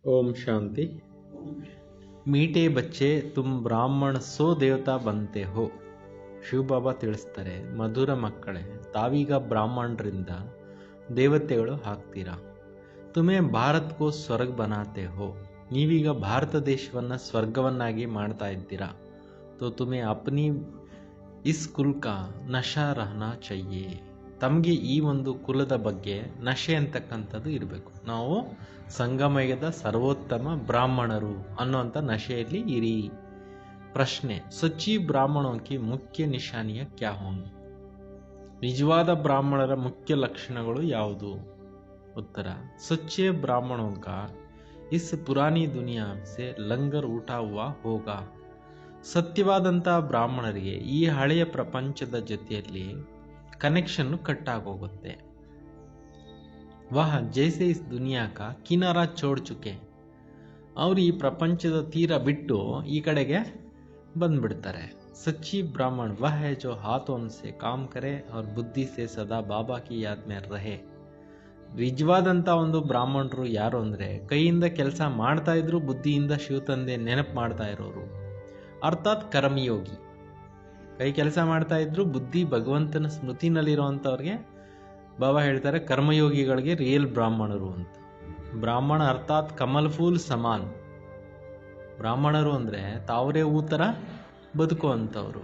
ओम शांति। मीठे बच्चे तुम ಬ್ರಾಹ್ಮಣ ಸೋ ದೇವತಾ ಬಂತೆ ಹೋ. ಶಿವಬಾಬಾ ತಿಳಿಸ್ತಾರೆ, ಮಧುರ ಮಕ್ಕಳೇ, ತಾವೀಗ ಬ್ರಾಹ್ಮಣರಿಂದ ದೇವತೆಗಳು ಆಗ್ತೀರಾ. ತುಮೇ ಭಾರತ್ ಕೋ ಸ್ವರ್ಗ ಬನಾತೆ ಹೋ. ನೀವೀಗ ಭಾರತ ದೇಶವನ್ನು ಸ್ವರ್ಗವನ್ನಾಗಿ ಮಾಡ್ತಾ ಇದ್ದೀರಾ. ತೋ ತುಮೇ ಅಪ್ನಿ ಇಸ್ ಕುಲ್ ಕಾ ನಶಾ ರಹನಾ ಚಹಿಯೆ. ತಮಗೆ ಈ ಒಂದು ಕುಲದ ಬಗ್ಗೆ ನಶೆ ಅಂತಕ್ಕಂಥದ್ದು ಇರಬೇಕು. ನಾವು ಸಂಗಮಯುಗದ ಸರ್ವೋತ್ತಮ ಬ್ರಾಹ್ಮಣರು ಅನ್ನುವಂಥ ನಶೆಯಲ್ಲಿ ಇರಿ. ಪ್ರಶ್ನೆ, ಸಚ್ಚಿ ಬ್ರಾಹ್ಮಣೋಂಕಿ ಮುಖ್ಯ ನಿಶಾನಿಯ ಕ್ಯಾ ಹೋಂಗಿ. ನಿಜವಾದ ಬ್ರಾಹ್ಮಣರ ಮುಖ್ಯ ಲಕ್ಷಣಗಳು ಯಾವುದು? ಉತ್ತರ, ಸಚ್ಚೆ ಬ್ರಾಹ್ಮಣೋಂಕ ಇಸ್ ಪುರಾನಿ ದುನಿಯಾ ಸೆ ಲಂಗರ್ ಊಟಾ ಹುವಾ ಹೋಗಾ. ಸತ್ಯವಾದಂಥ ಬ್ರಾಹ್ಮಣರಿಗೆ ಈ ಹಳೆಯ ಪ್ರಪಂಚದ ಜೊತೆಯಲ್ಲಿ ಕನೆಕ್ಷನ್ನು ಕಟ್ಟಾಗೋಗುತ್ತೆ. ವಹ ಜೈಸೆ ಇಸ್ ದುನಿಯಾ ಕಾ ಕಿನಾರಾ ಚೋಡ್ ಚುಕೆ. ಅವರು ಈ ಪ್ರಪಂಚದ ತೀರ ಬಿಟ್ಟು ಈ ಕಡೆಗೆ ಬಂದ್ಬಿಡ್ತಾರೆ. ಸಚ್ಚಿ ಬ್ರಾಹ್ಮಣ ವಹ ಹೈ ಜೋ ಹಾಥೋಂ ಸೆ ಕಾಮ್ ಕರೆ ಅವ್ರ ಬುದ್ಧಿ ಸೆ ಸದಾ ಬಾಬಾ ಕಿ ಯಾದ್ ಮೇ ರಹೆ. ನಿಜವಾದಂಥ ಒಂದು ಬ್ರಾಹ್ಮಣರು ಯಾರು ಅಂದರೆ, ಕೈಯಿಂದ ಕೆಲಸ ಮಾಡ್ತಾ ಇದ್ರು ಬುದ್ಧಿಯಿಂದ ಶಿವತಂದೆ ನೆನಪು ಮಾಡ್ತಾ ಇರೋರು, ಅರ್ಥಾತ್ ಕರ್ಮಯೋಗಿ. ಕೈ ಕೆಲಸ ಮಾಡ್ತಾ ಇದ್ರು ಬುದ್ಧಿ ಭಗವಂತನ ಸ್ಮೃತಿನಲ್ಲಿರುವಂಥವ್ರಿಗೆ ಬಾಬಾ ಹೇಳ್ತಾರೆ ಕರ್ಮಯೋಗಿಗಳಿಗೆ ರಿಯಲ್ ಬ್ರಾಹ್ಮಣರು ಅಂತ. ಬ್ರಾಹ್ಮಣ ಅರ್ಥಾತ್ ಕಮಲ್ ಫೂಲ್ ಸಮಾನ್. ಬ್ರಾಹ್ಮಣರು ಅಂದರೆ ತಾವರೇ ಹೂ ಥರ ಬದುಕುವಂಥವ್ರು.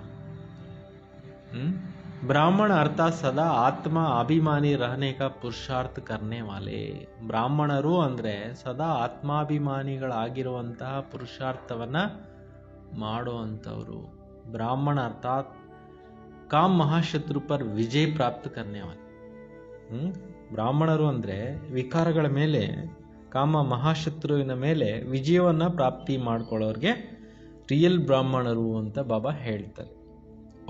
ಬ್ರಾಹ್ಮಣ ಅರ್ಥಾತ್ ಸದಾ ಆತ್ಮ ಅಭಿಮಾನಿ ರಹನೆ ಕಾ ಪುರುಷಾರ್ಥ ಕರ್ನೆ ವಾಲೆ. ಬ್ರಾಹ್ಮಣರು ಅಂದರೆ ಸದಾ ಆತ್ಮಾಭಿಮಾನಿಗಳಾಗಿರುವಂತಹ ಪುರುಷಾರ್ಥವನ್ನು ಮಾಡುವಂಥವ್ರು. ಬ್ರಾಹ್ಮಣ ಅರ್ಥಾತ್ ಕಾಮ್ ಮಹಾಶತ್ರು ಪರ್ ವಿಜಯ ಪ್ರಾಪ್ತ ಕರ್ನೆ ವಾಲೆ. ಬ್ರಾಹ್ಮಣರು ಅಂದರೆ ವಿಕಾರಗಳ ಮೇಲೆ, ಕಾಮ ಮಹಾಶತ್ರುವಿನ ಮೇಲೆ ವಿಜಯವನ್ನು ಪ್ರಾಪ್ತಿ ಮಾಡ್ಕೊಳ್ಳೋರಿಗೆ ರಿಯಲ್ ಬ್ರಾಹ್ಮಣರು ಅಂತ ಬಾಬಾ ಹೇಳ್ತಾರೆ.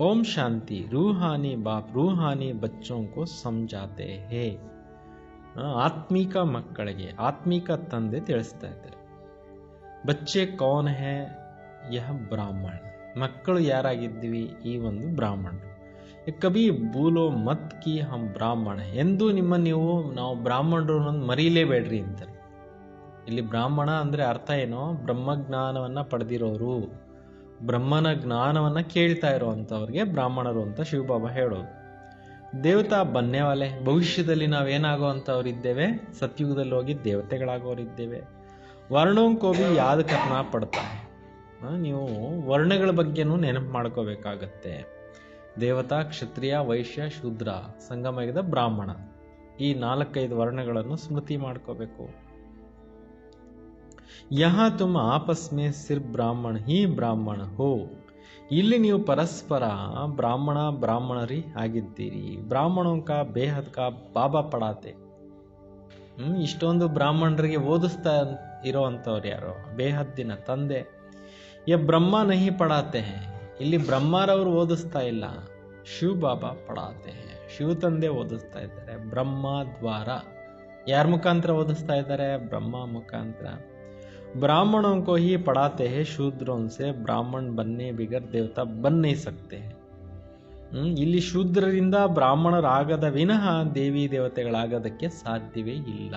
ಓಂ ಶಾಂತಿ. ರೂಹಾನಿ ಬಾಪ್ ರೂಹಾನಿ ಬಚ್ಚೋಂಕೋ ಸಮಜಾತೆ ಹೇ. ಆತ್ಮಿಕ ಮಕ್ಕಳಿಗೆ ಆತ್ಮಿಕ ತಂದೆ ತಿಳಿಸ್ತಾ ಇದ್ದಾರೆ. ಬಚ್ಚೆ ಕೌನ್ ಹೇ ಯಹ ಬ್ರಾಹ್ಮಣ. ಮಕ್ಕಳು ಯಾರಾಗಿದ್ದೀವಿ? ಈ ಒಂದು ಬ್ರಾಹ್ಮಣರು. ಕಬಿ ಬೂಲೋ ಮತ್ ಕಿ ಹಮ್ ಬ್ರಾಹ್ಮಣ. ಎಂದು ನಾವು ಬ್ರಾಹ್ಮಣರು ಅನ್ನೋದು ಮರೀಲೇಬೇಡ್ರಿ ಅಂತಾರೆ. ಇಲ್ಲಿ ಬ್ರಾಹ್ಮಣ ಅಂದರೆ ಅರ್ಥ ಏನೋ, ಬ್ರಹ್ಮಜ್ಞಾನವನ್ನು ಪಡೆದಿರೋರು, ಬ್ರಹ್ಮನ ಜ್ಞಾನವನ್ನು ಕೇಳ್ತಾ ಇರೋವಂಥವ್ರಿಗೆ ಬ್ರಾಹ್ಮಣರು ಅಂತ ಶಿವಬಾಬಾ ಹೇಳೋದು. ದೇವತಾ ಬನ್ನೇವಾಲೆ. ಭವಿಷ್ಯದಲ್ಲಿ ನಾವೇನಾಗೋವಂಥವ್ರಿದ್ದೇವೆ? ಸತ್ಯುಗದಲ್ಲಿ ಹೋಗಿ ದೇವತೆಗಳಾಗೋರಿದ್ದೇವೆ. ವರ್ಣೋಂಕೋಬಿ ಯಾದ ಕರ್ನಾ ಪಡ್ತಾ. ನೀವು ವರ್ಣಗಳ ಬಗ್ಗೆನೂ ನೆನಪು ಮಾಡ್ಕೋಬೇಕಾಗತ್ತೆ. ದೇವತಾ, ಕ್ಷತ್ರಿಯ, ವೈಶ್ಯ, ಶೂದ್ರ, ಸಂಗಮಯುಗದ ಬ್ರಾಹ್ಮಣ, ಈ 4-5 ವರ್ಣಗಳನ್ನು ಸ್ಮೃತಿ ಮಾಡ್ಕೋಬೇಕು. ಯಹಾ ತುಮ್ ಆಪಸ್ ಮೇ ಸಿರ್ಫ್ ಬ್ರಾಹ್ಮಣ ಹಿ ಬ್ರಾಹ್ಮಣ ಹೋ. ಇಲ್ಲಿ ನೀವು ಪರಸ್ಪರ ಬ್ರಾಹ್ಮಣರಿ ಆಗಿದ್ದೀರಿ. ಬ್ರಾಹ್ಮಣೋಂಕ ಬೇಹದ್ ಕಾ ಬಾಬಾ ಪಡಾತೆ. ಇಷ್ಟೊಂದು ಬ್ರಾಹ್ಮಣರಿಗೆ ಓದಿಸ್ತಾ ಇರೋವಂಥವ್ರು ಯಾರು? ಬೇಹದ್ದಿನ ತಂದೆ. ಯ ಬ್ರಹ್ಮ ನಹಿ ಪಡಾತೆ ಹೇ. ಇಲ್ಲಿ ಬ್ರಹ್ಮರವರು ಓದಿಸ್ತಾ ಇಲ್ಲ, ಶಿವ ಬಾಬಾ ಪಡಾತೆ ಹೇ. ಶಿವ ತಂದೆ ಓದಿಸ್ತಾ ಇದ್ದಾರೆ ಬ್ರಹ್ಮ ದ್ವಾರ. ಯಾರ ಮುಖಾಂತರ ಓದಿಸ್ತಾ ಇದ್ದಾರೆ? ಬ್ರಹ್ಮ ಮುಖಾಂತರ. ಬ್ರಾಹ್ಮಣೋं को ही पढ़ाते हैं, शूद्रों से ब्राह्मण बनने बिगर देवता बन नहीं सकते. ಇಲ್ಲಿ ಶೂದ್ರರಿಂದ ಬ್ರಾಹ್ಮಣರಾಗದ ವಿನಃ ದೇವಿ ದೇವತೆಗಳಾಗೋದಕ್ಕೆ ಸಾಧ್ಯವೇ ಇಲ್ಲ.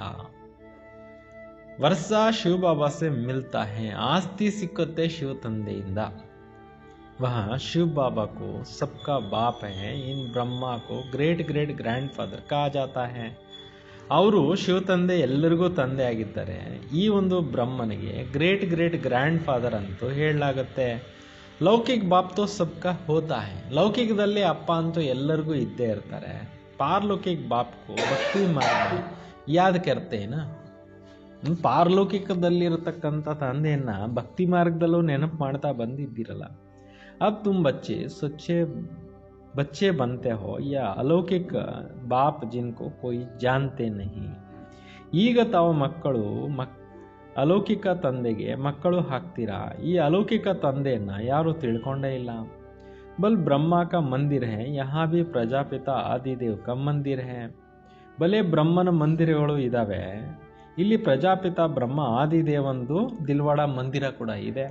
ವರ್ಷ ಶಿವ ಬಾಬಾ ಸೆ ಮಿಲ್ತಾ ಹೇ. ಆಸ್ತಿ ಸಿಕ್ಕುತ್ತೆ ಶಿವ ತಂದೆಯಿಂದ. ವಹ ಶಿವ ಬಾಬಾ ಕೋ ಸಬ್ಕಾ ಬಾಪ್ ಹೇ. ಇನ್ ಬ್ರಹ್ಮ ಕೋ ಗ್ರೇಟ್ ಗ್ರೇಟ್ ಗ್ರ್ಯಾಂಡ್ ಫಾದರ್ ಕಹಾ ಜಾತಾ ಹೇ. ಅವರು ಶಿವ ತಂದೆ ಎಲ್ಲರಿಗೂ ತಂದೆ ಆಗಿದ್ದಾರೆ. ಈ ಒಂದು ಬ್ರಹ್ಮನಿಗೆ ಗ್ರೇಟ್ ಗ್ರೇಟ್ ಗ್ರ್ಯಾಂಡ್ ಫಾದರ್ ಅಂತೂ ಹೇಳಲಾಗತ್ತೆ. ಲೌಕಿಕ ಬಾಪ್ ತೋ ಸಬ್ಕಾ ಹೋತಾ ಹೇ. ಲೌಕಿಕದಲ್ಲಿ ಅಪ್ಪ ಅಂತೂ ಎಲ್ಲರಿಗೂ ಇದ್ದೇ ಇರ್ತಾರೆ. ಪಾರಲೌಕಿಕ ಬಾಪ್ ಕೋ ಭಕ್ತಿ ಮಾರ್ಗ ಯಾದ್ ಕರ್ತೇನಾ. ಪಾರಲೌಕಿಕದಲ್ಲಿರತಕ್ಕಂಥ ತಂದೆಯನ್ನ ಭಕ್ತಿ ಮಾರ್ಗದಲ್ಲೂ ನೆನಪು ಮಾಡ್ತಾ ಬಂದಿದ್ದೀರಲ್ಲ. ಅಬ್ ತುಮ್ ಬಚ್ಚೆ ಬಂತೆ ಹೋ ಯಾ ಅಲೌಕಿಕ ಬಾಪ್ ಜಿನ್ಕೋ ಕೋಯಿ ಜಾನ್ತೆ ನಹಿ. ಈಗ ತಾವು ಮಕ್ಕಳು ಅಲೌಕಿಕ ತಂದೆಗೆ ಮಕ್ಕಳು ಹಾಕ್ತೀರಾ. ಈ ಅಲೌಕಿಕ ತಂದೆಯನ್ನ ಯಾರು ತಿಳ್ಕೊಂಡೇ ಇಲ್ಲ. ಬಲ್ ಬ್ರಹ್ಮ ಕಾ ಮಂದಿರ್ ಹೇ, ಯಹಾ ಭಿ ಪ್ರಜಾಪಿತ ಆದಿದೇವ್ ಕಾ ಮಂದಿರ್ ಹೇ. ಬಲೆ ಬ್ರಹ್ಮನ ಮಂದಿರಗಳು ಇದಾವೆ, ಇಲ್ಲಿ ಪ್ರಜಾಪಿತ ಬ್ರಹ್ಮ ಆದಿದೇವಂದು ದಿಲ್ವಾಡ ಮಂದಿರ ಕೂಡ ಇದೆ.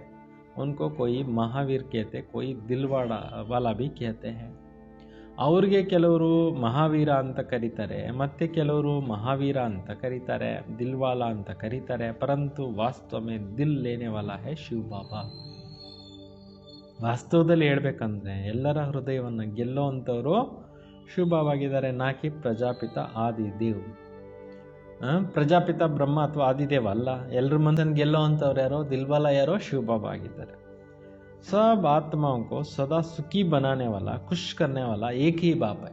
ಉನ್ಕೋ ಕೋಯಿ ಮಹಾವೀರ್ ಕೇತೆ, ಕೋಯಿ ದಿಲ್ವಾಡ ವಾಲಾ ಭಿ ಕೇತೆ ಹೇ. ಅವ್ರಿಗೆ ಕೆಲವರು ಮಹಾವೀರ ಅಂತ ಕರೀತಾರೆ, ಮತ್ತೆ ಕೆಲವರು ಮಹಾವೀರ ಅಂತ ಕರೀತಾರೆ, ದಿಲ್ವಾಲ ಅಂತ ಕರೀತಾರೆ. ಪರಂತು ವಾಸ್ತವ ಮೇ ದಿಲ್ ಲೇನೆ ವಾಲಾ ಹೈ ಶಿವ ಬಾಬಾ. ವಾಸ್ತವದಲ್ಲಿ ಹೇಳ್ಬೇಕಂದ್ರೆ ಎಲ್ಲರ ಹೃದಯವನ್ನು ಗೆಲ್ಲೋ ಅಂಥವ್ರು ಶಿವ ಬಾಬಾ ಆಗಿದ್ದಾರೆ, ನಾಕಿ ಪ್ರಜಾಪಿತ ಆದಿದೇವ್. ಪ್ರಜಾಪಿತ ಬ್ರಹ್ಮ ಅಥವಾ ಆದಿದೇವ ಅಲ್ಲ. ಎಲ್ಲರ ಮನಸ್ಸನ್ನು ಗೆಲ್ಲೋ ಅಂಥವ್ರು ಯಾರೋ ದಿಲ್ವಾಲ ಯಾರೋ ಶಿವ ಬಾಬಾ ಆಗಿದ್ದಾರೆ. सब आत्माओं को सदा सुखी बनाने वाला खुश करने वाला एक ही बाप है.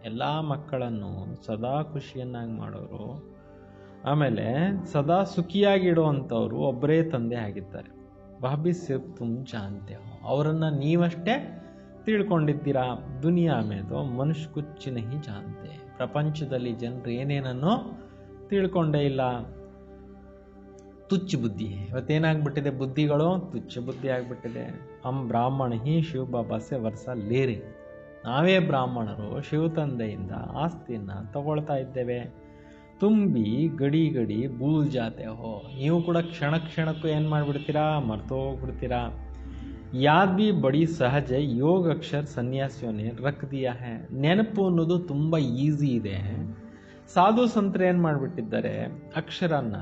ಎಲ್ಲ ಮಕ್ಕಳನ್ನು ಸದಾ ಖುಷಿಯನ್ನಾಗಿ ಮಾಡೋರು, ಆಮೇಲೆ ಸದಾ ಸುಖಿಯಾಗಿಡುವಂಥವ್ರು ಒಬ್ಬರೇ ತಂದೆ ಆಗಿದ್ದಾರೆ. ವಹ ಭಿ ಸಿರ್ಫ್ ತುಮ್ ಜಾನ್ತೆ ಹೋ, ಅವರನ್ನು ನೀವಷ್ಟೇ ತಿಳ್ಕೊಂಡಿದ್ದೀರಾ. ದುನಿಯಾ ಮೇದೋ ಮನುಷ್ಯ ಕುಚ್ ನಹಿ ಜಾನ್ತೆ, ಪ್ರಪಂಚದಲ್ಲಿ ಜನರು ಏನೇನನ್ನು ತಿಳ್ಕೊಂಡೇ ಇಲ್ಲ. ತುಚ್ಛ ಬುದ್ಧಿ. ಇವತ್ತೇನಾಗ್ಬಿಟ್ಟಿದೆ, ಬುದ್ಧಿಗಳು ತುಚ್ಛ ಬುದ್ಧಿ ಆಗಿಬಿಟ್ಟಿದೆ. ಹಮ್ ಬ್ರಾಹ್ಮಣ ಹಿ ಶಿವ ಬಾಬಾ ಸೆ ವರ್ಷ ಲೇರಿ, ನಾವೇ ಬ್ರಾಹ್ಮಣರು ಶಿವ ತಂದೆಯಿಂದ ಆಸ್ತಿಯನ್ನು ತಗೊಳ್ತಾ ಇದ್ದೇವೆ. ತುಂಬಿ ಗಡಿ ಗಡಿ ಭೂಲ್ ಜಾತೆ ಹೋ, ನೀವು ಕೂಡ ಕ್ಷಣ ಕ್ಷಣಕ್ಕೂ ಏನು ಮಾಡಿಬಿಡ್ತೀರಾ, ಮರ್ತೋಗ್ಬಿಡ್ತೀರಾ. ಯಾದ್ ಬಿ ಬಡಿ ಸಹಜ ಯೋಗ ಅಕ್ಷರ ಸನ್ಯಾಸಿಯೋನೆ ರಖ್ ದಿಯಾ ಹೈ. ನೆನಪು ಅನ್ನೋದು ತುಂಬ ಈಸಿ ಇದೆ. ಸಾಧು ಸಂತರು ಏನು ಮಾಡಿಬಿಟ್ಟಿದ್ದಾರೆ, ಅಕ್ಷರನ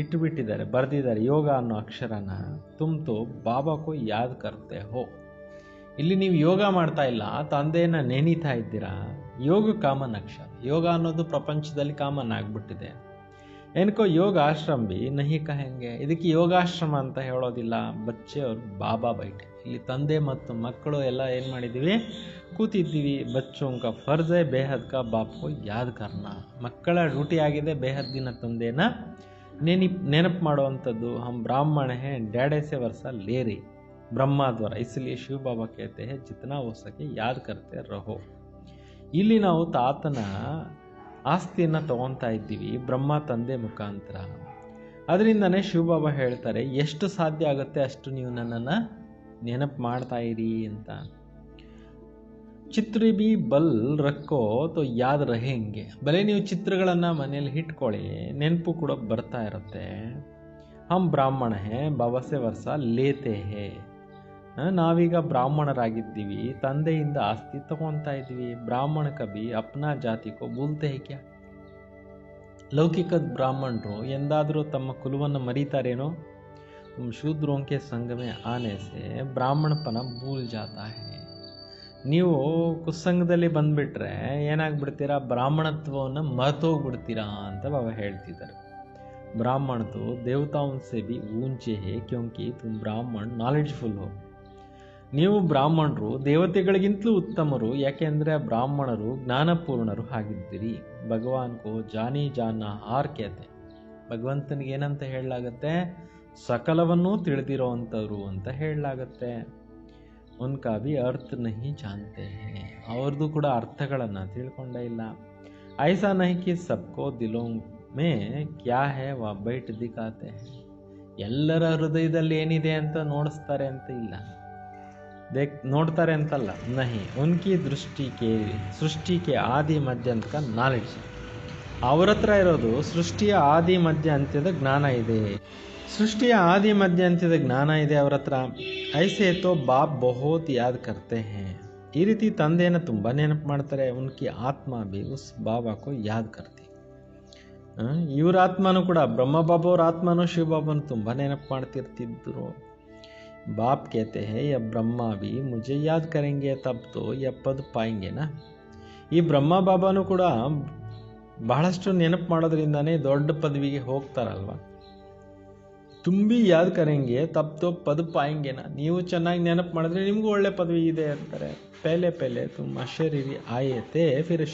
ಇಟ್ಟುಬಿಟ್ಟಿದ್ದಾರೆ, ಬರೆದಿದ್ದಾರೆ ಯೋಗ ಅನ್ನೋ ಅಕ್ಷರನ. ತುಮ್ತು ಬಾಬಾಕೋ ಯಾದ್ ಕರ್ತೆ ಹೋ. ಇಲ್ಲಿ ನೀವು ಯೋಗ ಮಾಡ್ತಾ ಇಲ್ಲ, ತಂದೆಯನ್ನು ನೆನೀತಾ ಇದ್ದೀರಾ. ಯೋಗ ಕಾಮನ್ ಅಕ್ಷರ. ಯೋಗ ಅನ್ನೋದು ಪ್ರಪಂಚದಲ್ಲಿ ಕಾಮನ್ ಆಗಿಬಿಟ್ಟಿದೆ. ಏನಕ್ಕೋ ಯೋಗ ಆಶ್ರಮ ಬಿ ನಹಿ ಕಹೆಂಗೆ, ಇದಕ್ಕೆ ಯೋಗಾಶ್ರಮ ಅಂತ ಹೇಳೋದಿಲ್ಲ. ಬಚ್ಚೆ ಅವ್ರು ಬಾಬಾ ಬೈಟೆ. ಇಲ್ಲಿ ತಂದೆ ಮತ್ತು ಮಕ್ಕಳು ಎಲ್ಲ ಏನು ಮಾಡಿದ್ದೀವಿ, ಕೂತಿದ್ದೀವಿ. ಬಚ್ಚೋಂಕ ಫರ್ಜ್ ಹೈ ಬೇಹದ್ ಕಾ ಬಾಪ್ಕೋ ಯಾದ್ ಕರ್ನ. ಮಕ್ಕಳ ಡ್ಯೂಟಿ ಆಗಿದೆ ಬೇಹದ್ದಿನ ತಂದೆನ ನೆನಪು ಮಾಡುವಂಥದ್ದು. ಹಮ್ ಬ್ರಾಹ್ಮಣ ಹೇ ಡ್ಯಾಡೆ ಸೆ ವರ್ಷ ಲೇರಿ ಬ್ರಹ್ಮದ್ವಾರ, ಇಸ್ಲಿಯೇ ಶಿವ ಬಾಬಾ ಕೇತೆ ಹೇ ಜಿತನಾ ಹೋ ಸಕೆ ಯಾದ್ ಕರ್ತೆ ರಹೋ. ಇಲ್ಲಿ ನಾವು ತಾತನ ಆಸ್ತಿಯನ್ನು ತಗೊತಾ ಇದ್ದೀವಿ ಬ್ರಹ್ಮ ತಂದೆ ಮುಖಾಂತರ. ಅದರಿಂದನೇ ಶಿವ ಬಾಬಾ ಹೇಳ್ತಾರೆ, ಎಷ್ಟು ಸಾಧ್ಯ ಆಗುತ್ತೆ ಅಷ್ಟು ನೀವು ನನ್ನನ್ನು ನೆನಪು ಮಾಡ್ತಾ ಇರಿ ಅಂತ. ಚಿತ್ರ ಬಿ ಬಲ್ ರಕ್ಕೋ ತೋ ಯಾದ್ ರಹೆಂಗೆ. ಬಲೆ ನೀವು ಚಿತ್ರಗಳನ್ನು ಮನೆಯಲ್ಲಿ ಇಟ್ಕೊಳ್ಳಿ, ನೆನಪು ಕೂಡ ಬರ್ತಾ ಇರುತ್ತೆ. ಹಮ್ ಬ್ರಾಹ್ಮಣ ಹೇ ಬಾಬಾ ಸೆ ವರ್ಷ ಲೇತೆ ಹೇ. ನಾವೀಗ ಬ್ರಾಹ್ಮಣರಾಗಿದ್ದೀವಿ, ತಂದೆಯಿಂದ ಆಸ್ತಿ ತಗೊತಾ ಇದ್ದೀವಿ. ಬ್ರಾಹ್ಮಣ ಕಬಿ ಅಪ್ನಾ ಜಾತಿಕೋ ಭೂಲ್ತೆ ಹೇ ಕ್ಯಾ. ಲೌಕಿಕ ಬ್ರಾಹ್ಮಣರು ಎಂದಾದರೂ ತಮ್ಮ ಕುಲವನ್ನು ಮರೀತಾರೇನೋ. ತುಮ್ ಶೂದ್ರೋಂ ಕೆ ಸಂಘ ಮೇ ಆನೆ ಸೆ ಬ್ರಾಹ್ಮಣಪನ ಭೂಲ್ ಜಾತಾ ಹೇ. ನೀವು ಕುಸಂಗದಲ್ಲಿ ಬಂದುಬಿಟ್ರೆ ಏನಾಗ್ಬಿಡ್ತೀರಾ, ಬ್ರಾಹ್ಮಣತ್ವವನ್ನು ಮರ್ತೋಗ್ಬಿಡ್ತೀರಾ ಅಂತ ಬಾಬಾ ಹೇಳ್ತಿದ್ದಾರೆ. ಬ್ರಾಹ್ಮಣ ತೋ ದೇವತಾओं से भी ऊंचे है क्योंकि तुम ब्राह्मण ನಾಲೆಡ್ಜ್ಫುಲ್ ಹೋ. ನೀವು ಬ್ರಾಹ್ಮಣರು ದೇವತೆಗಳಿಗಿಂತಲೂ ಉತ್ತಮರು, ಯಾಕೆಂದರೆ ಬ್ರಾಹ್ಮಣರು ಜ್ಞಾನಪೂರ್ಣರು ಆಗಿದ್ದೀರಿ. ಭಗವಾನ್ ಕೋ ಜಾನಿ ಜಾನ ಹಾರ್ ಕೇತೆ. ಭಗವಂತನಿಗೆ ಏನಂತ ಹೇಳಲಾಗತ್ತೆ, ಸಕಲವನ್ನೂ ತಿಳಿದಿರೋ ಅಂಥವ್ರು ಅಂತ ಹೇಳಲಾಗತ್ತೆ. ಉನ್ಕಾ ಭಿ ಅರ್ಥ ನಹಿ ಜಾನ್ತೆ ಹೇ. ಅವ್ರದ್ದು ಕೂಡ ಅರ್ಥಗಳನ್ನು ತಿಳ್ಕೊಂಡೇ ಇಲ್ಲ. ಐಸಾ ನಹಿ ಕಿ ಸಬ್ಕೋ ದಿಲೋ ಮೇ ಕ್ಯಾ ಹೇ ವಾ ಬೈಟ್ ದಿಖಾತೆ ಹೇ. ಎಲ್ಲರ ಹೃದಯದಲ್ಲಿ ಏನಿದೆ ಅಂತ ನೋಡಿಸ್ತಾರೆ ಅಂತ ಇಲ್ಲ, ನೋಡ್ತಾರೆ ಅಂತಲ್ಲ. ನಹಿ ಉನ್ಕಿ ಸೃಷ್ಟಿಗೆ ಆದಿ ಮಧ್ಯ ಅಂತ ನಾಲೆಡ್ಜ್. ಅವ್ರ ಹತ್ರ ಇರೋದು ಸೃಷ್ಟಿಯ ಆದಿ ಮಧ್ಯ ಅಂತ್ಯದ ಜ್ಞಾನ ಇದೆ. ಸೃಷ್ಟಿಯ ಆದಿ ಮಧ್ಯ ಅಂತ್ಯದ ಜ್ಞಾನ ಇದೆ ಅವ್ರ ಹತ್ರ. ಐಸೆ ತೋ ಬಾಪ್ ಬಹುತ್ ಯಾದ್ ಕರ್ತೆ ಹೇ. ಈ ರೀತಿ ತಂದೆಯನ್ನು ತುಂಬ ನೆನಪು ಮಾಡ್ತಾರೆ. ಉನ್ಕಿ ಆತ್ಮ ಬಿ ಉಸ್ ಬಾಬಾಕೋ ಯಾದ್ ಕರ್ತಿ. ಇವ್ರ ಆತ್ಮನೂ ಕೂಡ, ಬ್ರಹ್ಮ ಬಾಬಾ ಅವ್ರ ಆತ್ಮನೂ ಶಿವ ಬಾಬಾನು ತುಂಬ ನೆನಪು ಮಾಡ್ತಿರ್ತಿದ್ರು. ಬಾಪ್ ಕೇತೆ ಹೇ ಯ ಬ್ರಹ್ಮ ಬಿ ಮುಜೆ ಯಾದ್ ಕರೆಂಗೆ ತಬ್ ತೋ ಯ ಪದ್ ಪಾಯಿಂಗೆನಾ. ಈ ಬ್ರಹ್ಮ ಬಾಬಾನು ಕೂಡ ಬಹಳಷ್ಟು ನೆನಪು ಮಾಡೋದ್ರಿಂದಾನೇ ದೊಡ್ಡ ಪದವಿಗೆ ಹೋಗ್ತಾರಲ್ವ. ತುಂಬಿ ಯಾದ್ ಕರೆಂಗೆ ತಬ್ ತೋ ಪದ ಪಾಯಿಂಗೆನಾ. ನೀವು ಚೆನ್ನಾಗಿ ನೆನಪು ಮಾಡಿದ್ರೆ ನಿಮಗೂ ಒಳ್ಳೆ ಪದವಿ ಇದೆ ಅಂತಾರೆ. ಪೆಹಲೆ ತುಮ್ ಅಶರೀರಿ ಆಯೇ ಥೇ ಫಿರ್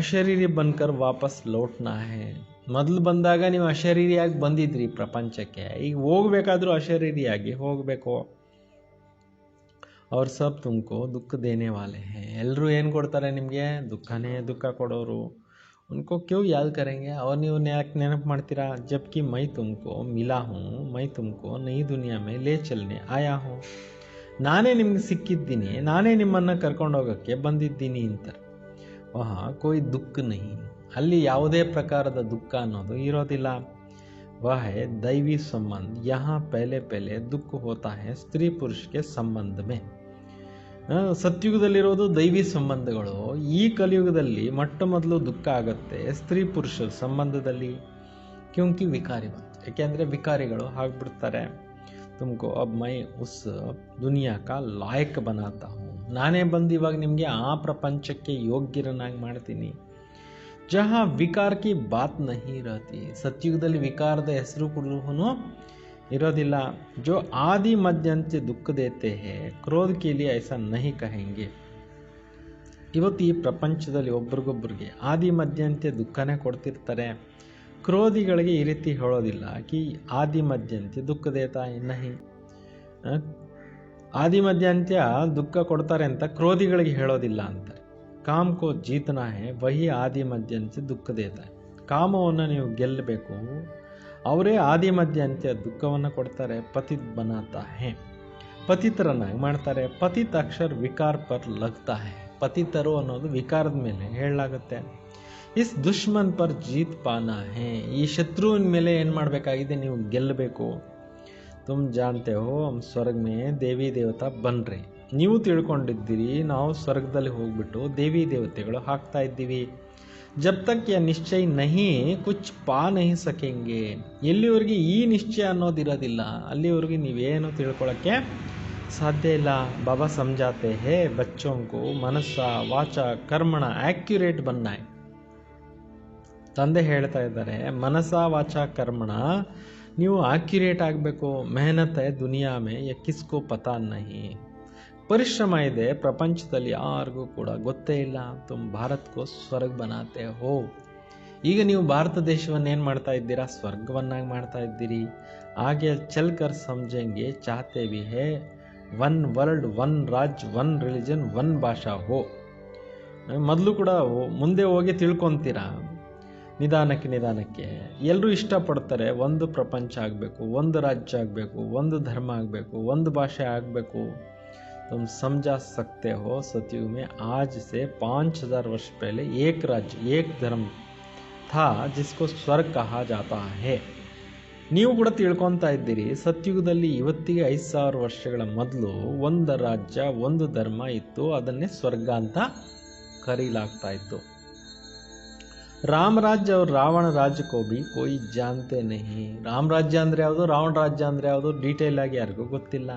ಅಶರೀರಿ ಬನ್ಕರ್ ವಾಪಸ್ ಲೌಟ್ನಾ ಹೇ. ಮೊದಲು ಬಂದಾಗ ನೀವು ಅಶರೀರಿಯಾಗಿ ಬಂದಿದ್ರಿ ಪ್ರಪಂಚಕ್ಕೆ, ಈಗ ಹೋಗ್ಬೇಕಾದ್ರೂ ಅಶರೀರಿಯಾಗಿ ಹೋಗಬೇಕು. ಅವ್ರ ಸಬ್ ತುಮಕೋ ದುಃಖ ದೇನೆ ವಾಲೆ ಹೇ. ಎಲ್ಲರೂ ಏನು ಕೊಡ್ತಾರೆ ನಿಮಗೆ, ದುಃಖ ಕೊಡೋರು. उनको क्यों याद करेंगे, और ನೀವು ನೆನಪು ಮಾಡ್ತೀರಾ. ಜಬ್ಕಿ ಮೈ ತುಮಕೋ ಮಿಲಾ ಹೂँ, ಮೈ ತುಮಕೋ ನೈ ದುನಿಯಾ ಮೇ ಲೇ ಚಲ್ನೆ ಆಯಾ ಹೂँ. ನಾನೇ ನಿಮ್ಗೆ ಸಿಕ್ಕಿದ್ದೀನಿ, ನಾನೇ ನಿಮ್ಮನ್ನು ಕರ್ಕೊಂಡೋಗೋಕ್ಕೆ ಬಂದಿದ್ದೀನಿ ಅಂತಾರೆ. ವಹ ಕೋಯಿ ದುಃಖ ನಹಿ. ಅಲ್ಲಿ ಯಾವುದೇ ಪ್ರಕಾರದ ದುಃಖ ಅನ್ನೋದು ಇರೋದಿಲ್ಲ. वह है दैवी संबंध. यहाँ पहले ದುಃಖ होता है स्त्री पुरुष के संबंध में. ಸತ್ಯುಗದಲ್ಲಿರೋದು ದೈವಿ ಸಂಬಂಧಗಳು. ಈ ಕಲಿಯುಗದಲ್ಲಿ ಮೊಟ್ಟ ಮೊದಲು ದುಃಖ ಆಗುತ್ತೆ ಸ್ತ್ರೀ ಪುರುಷರ ಸಂಬಂಧದಲ್ಲಿ. ಕ್ಯೂಂಕಿ ವಿಕಾರಿ ಬಂತು, ಯಾಕೆಂದರೆ ವಿಕಾರಿಗಳು ಆಗ್ಬಿಡ್ತಾರೆ. ತುಮಕೋ ಅಬ್ ಮೈ ಉಸ್ ದುನಿಯಾ ಕಾ ಲಾಯಕ್ ಬನಾತಾ ಹೂँ, ನಾನೇ ಬಂದು ಇವಾಗ ನಿಮಗೆ ಆ ಪ್ರಪಂಚಕ್ಕೆ ಯೋಗ್ಯರನ್ನಾಗಿ ಮಾಡ್ತೀನಿ. ಜहाँ ವಿಕಾರ ಕಿ ಬಾತ್ ನಹಿ ರಹತಿ, ಸತ್ಯುಗದಲ್ಲಿ ವಿಕಾರದ ಹೆಸರು ಕೂಡ ಇರೋದಿಲ್ಲ. ಜೋ ಆದಿ ಮಧ್ಯಾಂತ್ಯ ದುಃಖ ದೇತೆ ಹೇ ಕ್ರೋಧ ಕೆ ಲಿಯೆ ಐಸಾ ನಹಿ ಕಹೆಂಗೆ. ಇವತ್ತು ಈ ಪ್ರಪಂಚದಲ್ಲಿ ಒಬ್ರಿಗೊಬ್ರಿಗೆ ಆದಿ ಮಧ್ಯಾಂತ್ಯ ದುಃಖನೇ ಕೊಡ್ತಿರ್ತಾರೆ. ಕ್ರೋಧಿಗಳಿಗೆ ಈ ರೀತಿ ಹೇಳೋದಿಲ್ಲ ಕಿ ಆದಿ ಮಧ್ಯಾಂತ್ಯ ದುಃಖ ದೇತಾ ನಹಿ. ಆದಿ ಮಧ್ಯಾಂತ್ಯ ದುಃಖ ಕೊಡ್ತಾರೆ ಅಂತ ಕ್ರೋಧಿಗಳಿಗೆ ಹೇಳೋದಿಲ್ಲ ಅಂತಾರೆ. ಕಾಮ್ ಕೋ ಜೀತನಾ ಹೇ ವಹಿ ಆದಿ ಮಧ್ಯಾಂತ್ಯ ದುಃಖ ದೇತಾ ಹೇ. ಕಾಮವನ್ನು ನೀವು ಗೆಲ್ಲಬೇಕು, ಅವರೇ ಆದಿ ಮಧ್ಯಾಂತ್ಯ ದುಃಖವನ್ನು ಕೊಡ್ತಾರೆ. ಪತಿತ್ ಬನಾತಾ ಹೇ, ಪತಿತರನ್ನಾಗಿ ಮಾಡ್ತಾರೆ. ಪತಿತ್ ಅಕ್ಷರ ವಿಕಾರ ಪರ್ ಲಗ್ತಾ ಹೇ, ಪತಿತರು ಅನ್ನೋದು ವಿಕಾರದ ಮೇಲೆ ಹೇಳಲಾಗುತ್ತೆ. ಇಸ್ ದುಶ್ಮನ್ ಪರ್ ಜೀತ್ ಪಾನಾ ಹೇ, ಈ ಶತ್ರುವಿನ ಮೇಲೆ ಏನು ಮಾಡಬೇಕಾಗಿದೆ, ನೀವು ಗೆಲ್ಲಬೇಕು. ತುಮ್ ಜಾನ್ತೆ ಹೋ ಹಮ್ ಸ್ವರ್ಗ ಮೇ ದೇವಿ ದೇವತಾ ಬನ್ರಿ, ನೀವು ತಿಳ್ಕೊಂಡಿದ್ದೀರಿ ನಾವು ಸ್ವರ್ಗದಲ್ಲಿ ಹೋಗ್ಬಿಟ್ಟು ದೇವಿ ದೇವತೆಗಳು ಹಾಕ್ತಾ ಇದ್ದೀವಿ. ಜಬ್ ತಕ್ ಯಾ ನಿಶ್ಚಯ ನಹಿ ಕುಚ್ ಪಾ ನಹಿ ಸಕೆಂಗೆ, ಎಲ್ಲಿವರೆಗೆ ಈ ನಿಶ್ಚಯ ಅನ್ನೋದಿರೋದಿಲ್ಲ ಅಲ್ಲಿವರೆಗೆ ನೀವೇನು ತಿಳ್ಕೊಳ್ಳೋಕ್ಕೆ ಸಾಧ್ಯ ಇಲ್ಲ. ಬಾಬಾ ಸಮझाते ಹೇ ಬಚ್ಚೋं को ಮನಸ್ಸ ವಾಚ ಕರ್ಮಣ ಆಕ್ಯುರೇಟ್ ಬನ್ನಾ ಹೈ. ತಂದೆ ಹೇಳ್ತಾ ಇದ್ದಾರೆ, ಮನಸ ವಾಚ ಕರ್ಮಣ ನೀವು ಆಕ್ಯುರೇಟ್ ಆಗಬೇಕು. ಮೆಹನತ್ ಹೈ ದುನಿಯಾ ಮೇ ಯಾ ಕಿಸ್ಕೋ ಪತಾ ನಹಿ, ಪರಿಶ್ರಮ ಇದೆ ಪ್ರಪಂಚದಲ್ಲಿ ಯಾರಿಗೂ ಕೂಡ ಗೊತ್ತೇ ಇಲ್ಲ. ತುಮ್ ಭಾರತ್ಕೋ ಸ್ವರ್ಗ ಬನಾತೆ ಹೋ, ಈಗ ನೀವು ಭಾರತ ದೇಶವನ್ನು ಏನು ಮಾಡ್ತಾ ಇದ್ದೀರಾ, ಸ್ವರ್ಗವನ್ನಾಗಿ ಮಾಡ್ತಾ ಇದ್ದೀರಿ. ಹಾಗೆ ಚಲ್ಕರ್ ಸಮझेंगे ಚಾಹತೆ ಭಿ ಹೇ ಒನ್ ವರ್ಲ್ಡ್ ಒನ್ ರಾಜ್ ಒನ್ ರಿಲಿಜನ್ ಒನ್ ಭಾಷಾ ಹೋ. ಮೊದಲು ಕೂಡ ಮುಂದೆ ಹೋಗಿ ತಿಳ್ಕೊತೀರಾ, ನಿಧಾನಕ್ಕೆ ಎಲ್ಲರೂ ಇಷ್ಟಪಡ್ತಾರೆ ಒಂದು ಪ್ರಪಂಚ ಆಗಬೇಕು, ಒಂದು ರಾಜ್ಯ ಆಗಬೇಕು, ಒಂದು ಧರ್ಮ ಆಗಬೇಕು, ಒಂದು ಭಾಷೆ ಆಗಬೇಕು. तुम समझा सकते हो सतयुग में आज से 5000 वर्ष पहले एक राज्य एक धर्म था जिसको स्वर्ग कहा जाता है. ನೀವು ಕೂಡ ತಿಳ್ಕೊತಾ ಇದ್ದೀರಿ, ಸತ್ಯುಗದಲ್ಲಿ ಇವತ್ತಿಗೆ 5000 ವರ್ಷಗಳ ಮೊದಲು ಒಂದು ರಾಜ್ಯ ಒಂದು ಧರ್ಮ ಇತ್ತು, ಅದನ್ನೇ ಸ್ವರ್ಗ ಅಂತ ಕರೀಲಾಗ್ತಾ ಇತ್ತು. ರಾಮ ರಾಜ್ಯ और ರಾವಣ ರಾಜ್ಯ को भी कोई जानते नहीं. ರಾಮ ರಾಜ್ಯ ಅಂದರೆ ಯಾವುದು, ರಾವಣ ರಾಜ್ಯ ಅಂದರೆ ಯಾವುದು ಡೀಟೇಲ್ ಆಗಿ ಯಾರಿಗೂ ಗೊತ್ತಿಲ್ಲ.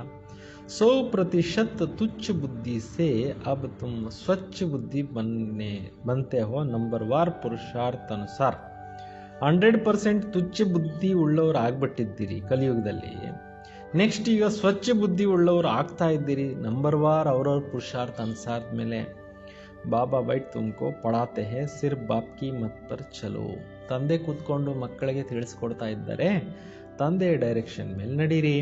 100% तुच्छ बुद्धि से अब तुम स्वच्छ बुद्धि बनते हो नंबरवार पुरुषार्थ अनुसार. 100% ತುಚ್ಛ ಬುದ್ಧಿ ಉಳ್ಳವರು ಆಗ್ಬಿಟ್ಟಿದ್ದೀರಿ ಕಲಿಯುಗದಲ್ಲಿ. ನೆಕ್ಸ್ಟ್ ಈಗ ಸ್ವಚ್ಛ ಬುದ್ಧಿ ಉಳ್ಳವರು ಆಗ್ತಾ ಇದ್ದೀರಿ ನಂಬರ್ವಾರ್ ಅವ್ರವ್ರ ಪುರುಷಾರ್ಥ ಅನುಸಾರದ ಮೇಲೆ. ಬಾಬಾ ಬೈಟ್ ತುಮಕೋ ಪಡಾತೆ ಹೇ ಸಿರ್ಫ್ ಬಾಪ್ ಕಿ ಮತ್ ಪರ್ ಚಲೋ. ತಂದೆ ಕೂತ್ಕೊಂಡು ಮಕ್ಕಳಿಗೆ ತಿಳಿಸ್ಕೊಡ್ತಾ ಇದ್ದಾರೆ, ತಂದೆ ಡೈರೆಕ್ಷನ್ ಮೇಲೆ ನಡೀರಿ.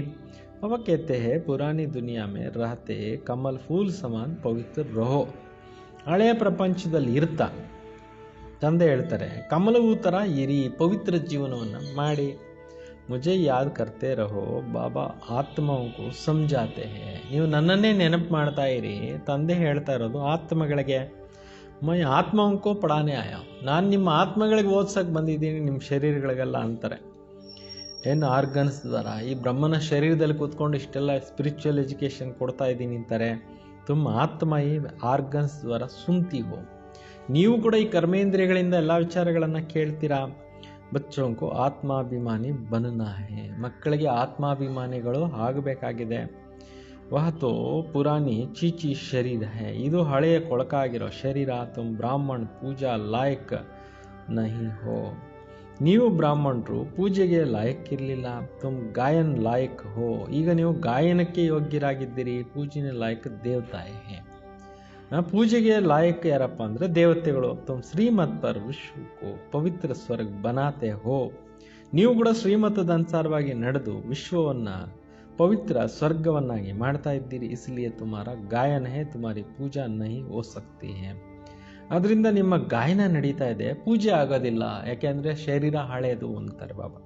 बाबा कहते हैं पुरानी दुनिया में रहते कमल फूल समान पवित्र रहो. ಹಳೆಯ ಪ್ರಪಂಚದಲ್ಲಿ ಇರ್ತಾ ತಂದೆ ಹೇಳ್ತಾರೆ ಕಮಲವೂ ಥರ ಇರಿ, ಪವಿತ್ರ ಜೀವನವನ್ನು ಮಾಡಿ. ಮುಜೆ ಯಾದ್ ಕರ್ತೆ ರಹೋ ಬಾಬಾ ಆತ್ಮವು ಸಮझाते हैं. ನೀವು ನನ್ನನ್ನೇ ನೆನಪು ಮಾಡ್ತಾ ಇರಿ. ತಂದೆ ಹೇಳ್ತಾ ಇರೋದು ಆತ್ಮಗಳಿಗೆ, ಮೈ ಆತ್ಮವಂಕೋ ಪಡಾನೆ ಆಯ, ನಾನು ನಿಮ್ಮ ಆತ್ಮಗಳಿಗೆ ಓದ್ಸಕ್ಕೆ ಬಂದಿದ್ದೀನಿ, ನಿಮ್ಮ ಶರೀರಗಳಿಗೆಲ್ಲ ಅಂತಾರೆ. ಏನು ಆರ್ಗನ್ಸ್ ದ್ವಾರ ಈ ಬ್ರಹ್ಮನ ಶರೀರದಲ್ಲಿ ಕೂತ್ಕೊಂಡು ಇಷ್ಟೆಲ್ಲ ಸ್ಪಿರಿಚುವಲ್ ಎಜುಕೇಷನ್ ಕೊಡ್ತಾ ಇದ್ದೀನಿ ಅಂತಾರೆ. ತುಂಬ ಆತ್ಮ ಈ ಆರ್ಗನ್ಸ್ ದ್ವಾರ ಸುಂತಿ ಹೋ. ನೀವು ಕೂಡ ಈ ಕರ್ಮೇಂದ್ರಿಯಗಳಿಂದ ಎಲ್ಲ ವಿಚಾರಗಳನ್ನು ಕೇಳ್ತೀರಾ. ಬಚ್ಚೋಂಕು ಆತ್ಮಾಭಿಮಾನಿ ಬನನಾ ಹೇ, ಮಕ್ಕಳಿಗೆ ಆತ್ಮಾಭಿಮಾನಿಗಳು ಆಗಬೇಕಾಗಿದೆ. ವಹತೋ ಪುರಾಣಿ ಚೀಚಿ ಶರೀರ ಹೇ, ಇದು ಹಳೆಯ ಕೊಳಕಾಗಿರೋ ಶರೀರ. ತುಮ್ ಬ್ರಾಹ್ಮಣ್ ಪೂಜಾ ಲಾಯಕ್ ನಹಿ ಹೋ, ನೀವು ಬ್ರಾಹ್ಮಣರು ಪೂಜೆಗೆ ಲಾಯಕ್ಕಿರಲಿಲ್ಲ. ತುಮ್ ಗಾಯನ್ ಲಾಯಕ್ ಹೋ, ಈಗ ನೀವು ಗಾಯನಕ್ಕೆ ಯೋಗ್ಯರಾಗಿದ್ದೀರಿ. ಪೂಜೆನ ಲಾಯಕ್ ದೇವತಾಯೇ ಹೇ, ಪೂಜೆಗೆ ಲಾಯಕ್ ಯಾರಪ್ಪ ಅಂದರೆ ದೇವತೆಗಳು. ತುಮ್ ಶ್ರೀಮತ್ ಪರ್ ವಿಶ್ವಕ್ಕೂ ಪವಿತ್ರ ಸ್ವರ್ಗ ಬನಾತೆ ಹೋ, ನೀವು ಕೂಡ ಶ್ರೀಮತದ ಅನುಸಾರವಾಗಿ ನಡೆದು ವಿಶ್ವವನ್ನು ಪವಿತ್ರ ಸ್ವರ್ಗವನ್ನಾಗಿ ಮಾಡ್ತಾ ಇದ್ದೀರಿ. ಇಸ್ಲಿಯೇ ತುಮಾರ ಗಾಯನ ಹೇ ತುಮಾರಿ ಪೂಜಾ ನಹಿ ಹೋ ಸಕ್ತಿ ಹೇ. ಅದರಿಂದ ನಿಮ್ಮ ಗಾಯನ ನಡೀತಾ ಇದೆ, ಪೂಜೆ ಆಗೋದಿಲ್ಲ, ಯಾಕೆಂದರೆ ಶರೀರ ಹಳೆಯದು ಅಂತಾರೆ ಬಾಬಾ.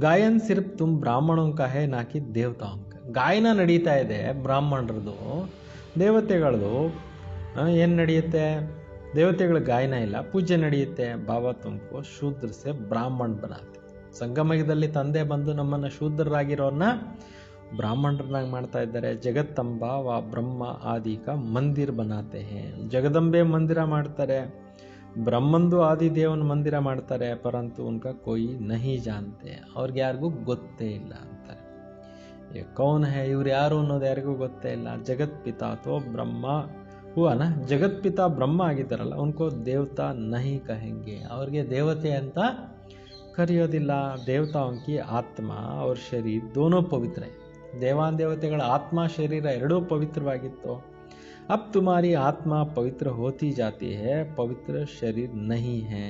ಗಾಯನ್ ಸಿರ್ಫ್ ತುಮ್ ಬ್ರಾಹ್ಮಣೋಂಕ ಹೇ ನಾಕಿ ದೇವತಾಂಕ. ಗಾಯನ ನಡೀತಾ ಇದೆ ಬ್ರಾಹ್ಮಣರದು, ದೇವತೆಗಳದು ಏನು ನಡೆಯುತ್ತೆ, ದೇವತೆಗಳ ಗಾಯನ ಇಲ್ಲ, ಪೂಜೆ ನಡೆಯುತ್ತೆ. ಬಾಬಾ ತುಮಕೋ ಶೂದ್ರ ಸೆ ಬ್ರಾಹ್ಮಣ್ ಬನಾತೆ. ಸಂಗಮಯುಗದಲ್ಲಿ ತಂದೆ ಬಂದು ನಮ್ಮನ್ನು ಶೂದ್ರರಾಗಿರೋನ್ನ ಬ್ರಾಹ್ಮಣರನ್ನಾಗಿ ಮಾಡ್ತಾ ಇದ್ದಾರೆ. ಜಗತ್ತಂಬ ವ ಬ್ರಹ್ಮ ಆದಿ ಕಾ ಮಂದಿರ್ ಬನಾತೆ ಹೇ, ಜಗದಂಬೆ ಮಂದಿರ ಮಾಡ್ತಾರೆ, ಬ್ರಹ್ಮಂದು ಆದಿದೇವನ ಮಂದಿರ ಮಾಡ್ತಾರೆ. ಪರಂತು ಉನ್ಕಾ ಕೋಯಿ ನಹಿ ಜಾನ್ತೆ, ಅವ್ರಿಗೆ ಯಾರಿಗೂ ಗೊತ್ತೇ ಇಲ್ಲ ಅಂತಾರೆ. ಕೌನ್ ಹೇ, ಇವ್ರು ಯಾರು ಅನ್ನೋದು ಯಾರಿಗೂ ಗೊತ್ತೇ ಇಲ್ಲ. ಜಗತ್ ಪಿತಾ ತೋ ಬ್ರಹ್ಮ ಹೂವನ, ಜಗತ್ ಪಿತಾ ಬ್ರಹ್ಮ ಆಗಿದ್ದಾರಲ್ಲ, ಉನ್ಕೋ ದೇವತಾ ನಹಿ ಕಹೆಂಗೆ, ಅವ್ರಿಗೆ ದೇವತೆ ಅಂತ ಕರೆಯೋದಿಲ್ಲ. ದೇವತಾಂಕಿ ಆತ್ಮ ಅವ್ರ ಶರೀರ ದೋನೋ ಪವಿತ್ರ, ದೇವಾನ್ ದೇವತೆಗಳ ಆತ್ಮ ಶರೀರ ಎರಡೂ ಪವಿತ್ರವಾಗಿತ್ತು. अब तुम्हारी आत्मा पवित्र होती जाती है, पवित्र शरीर नहीं है.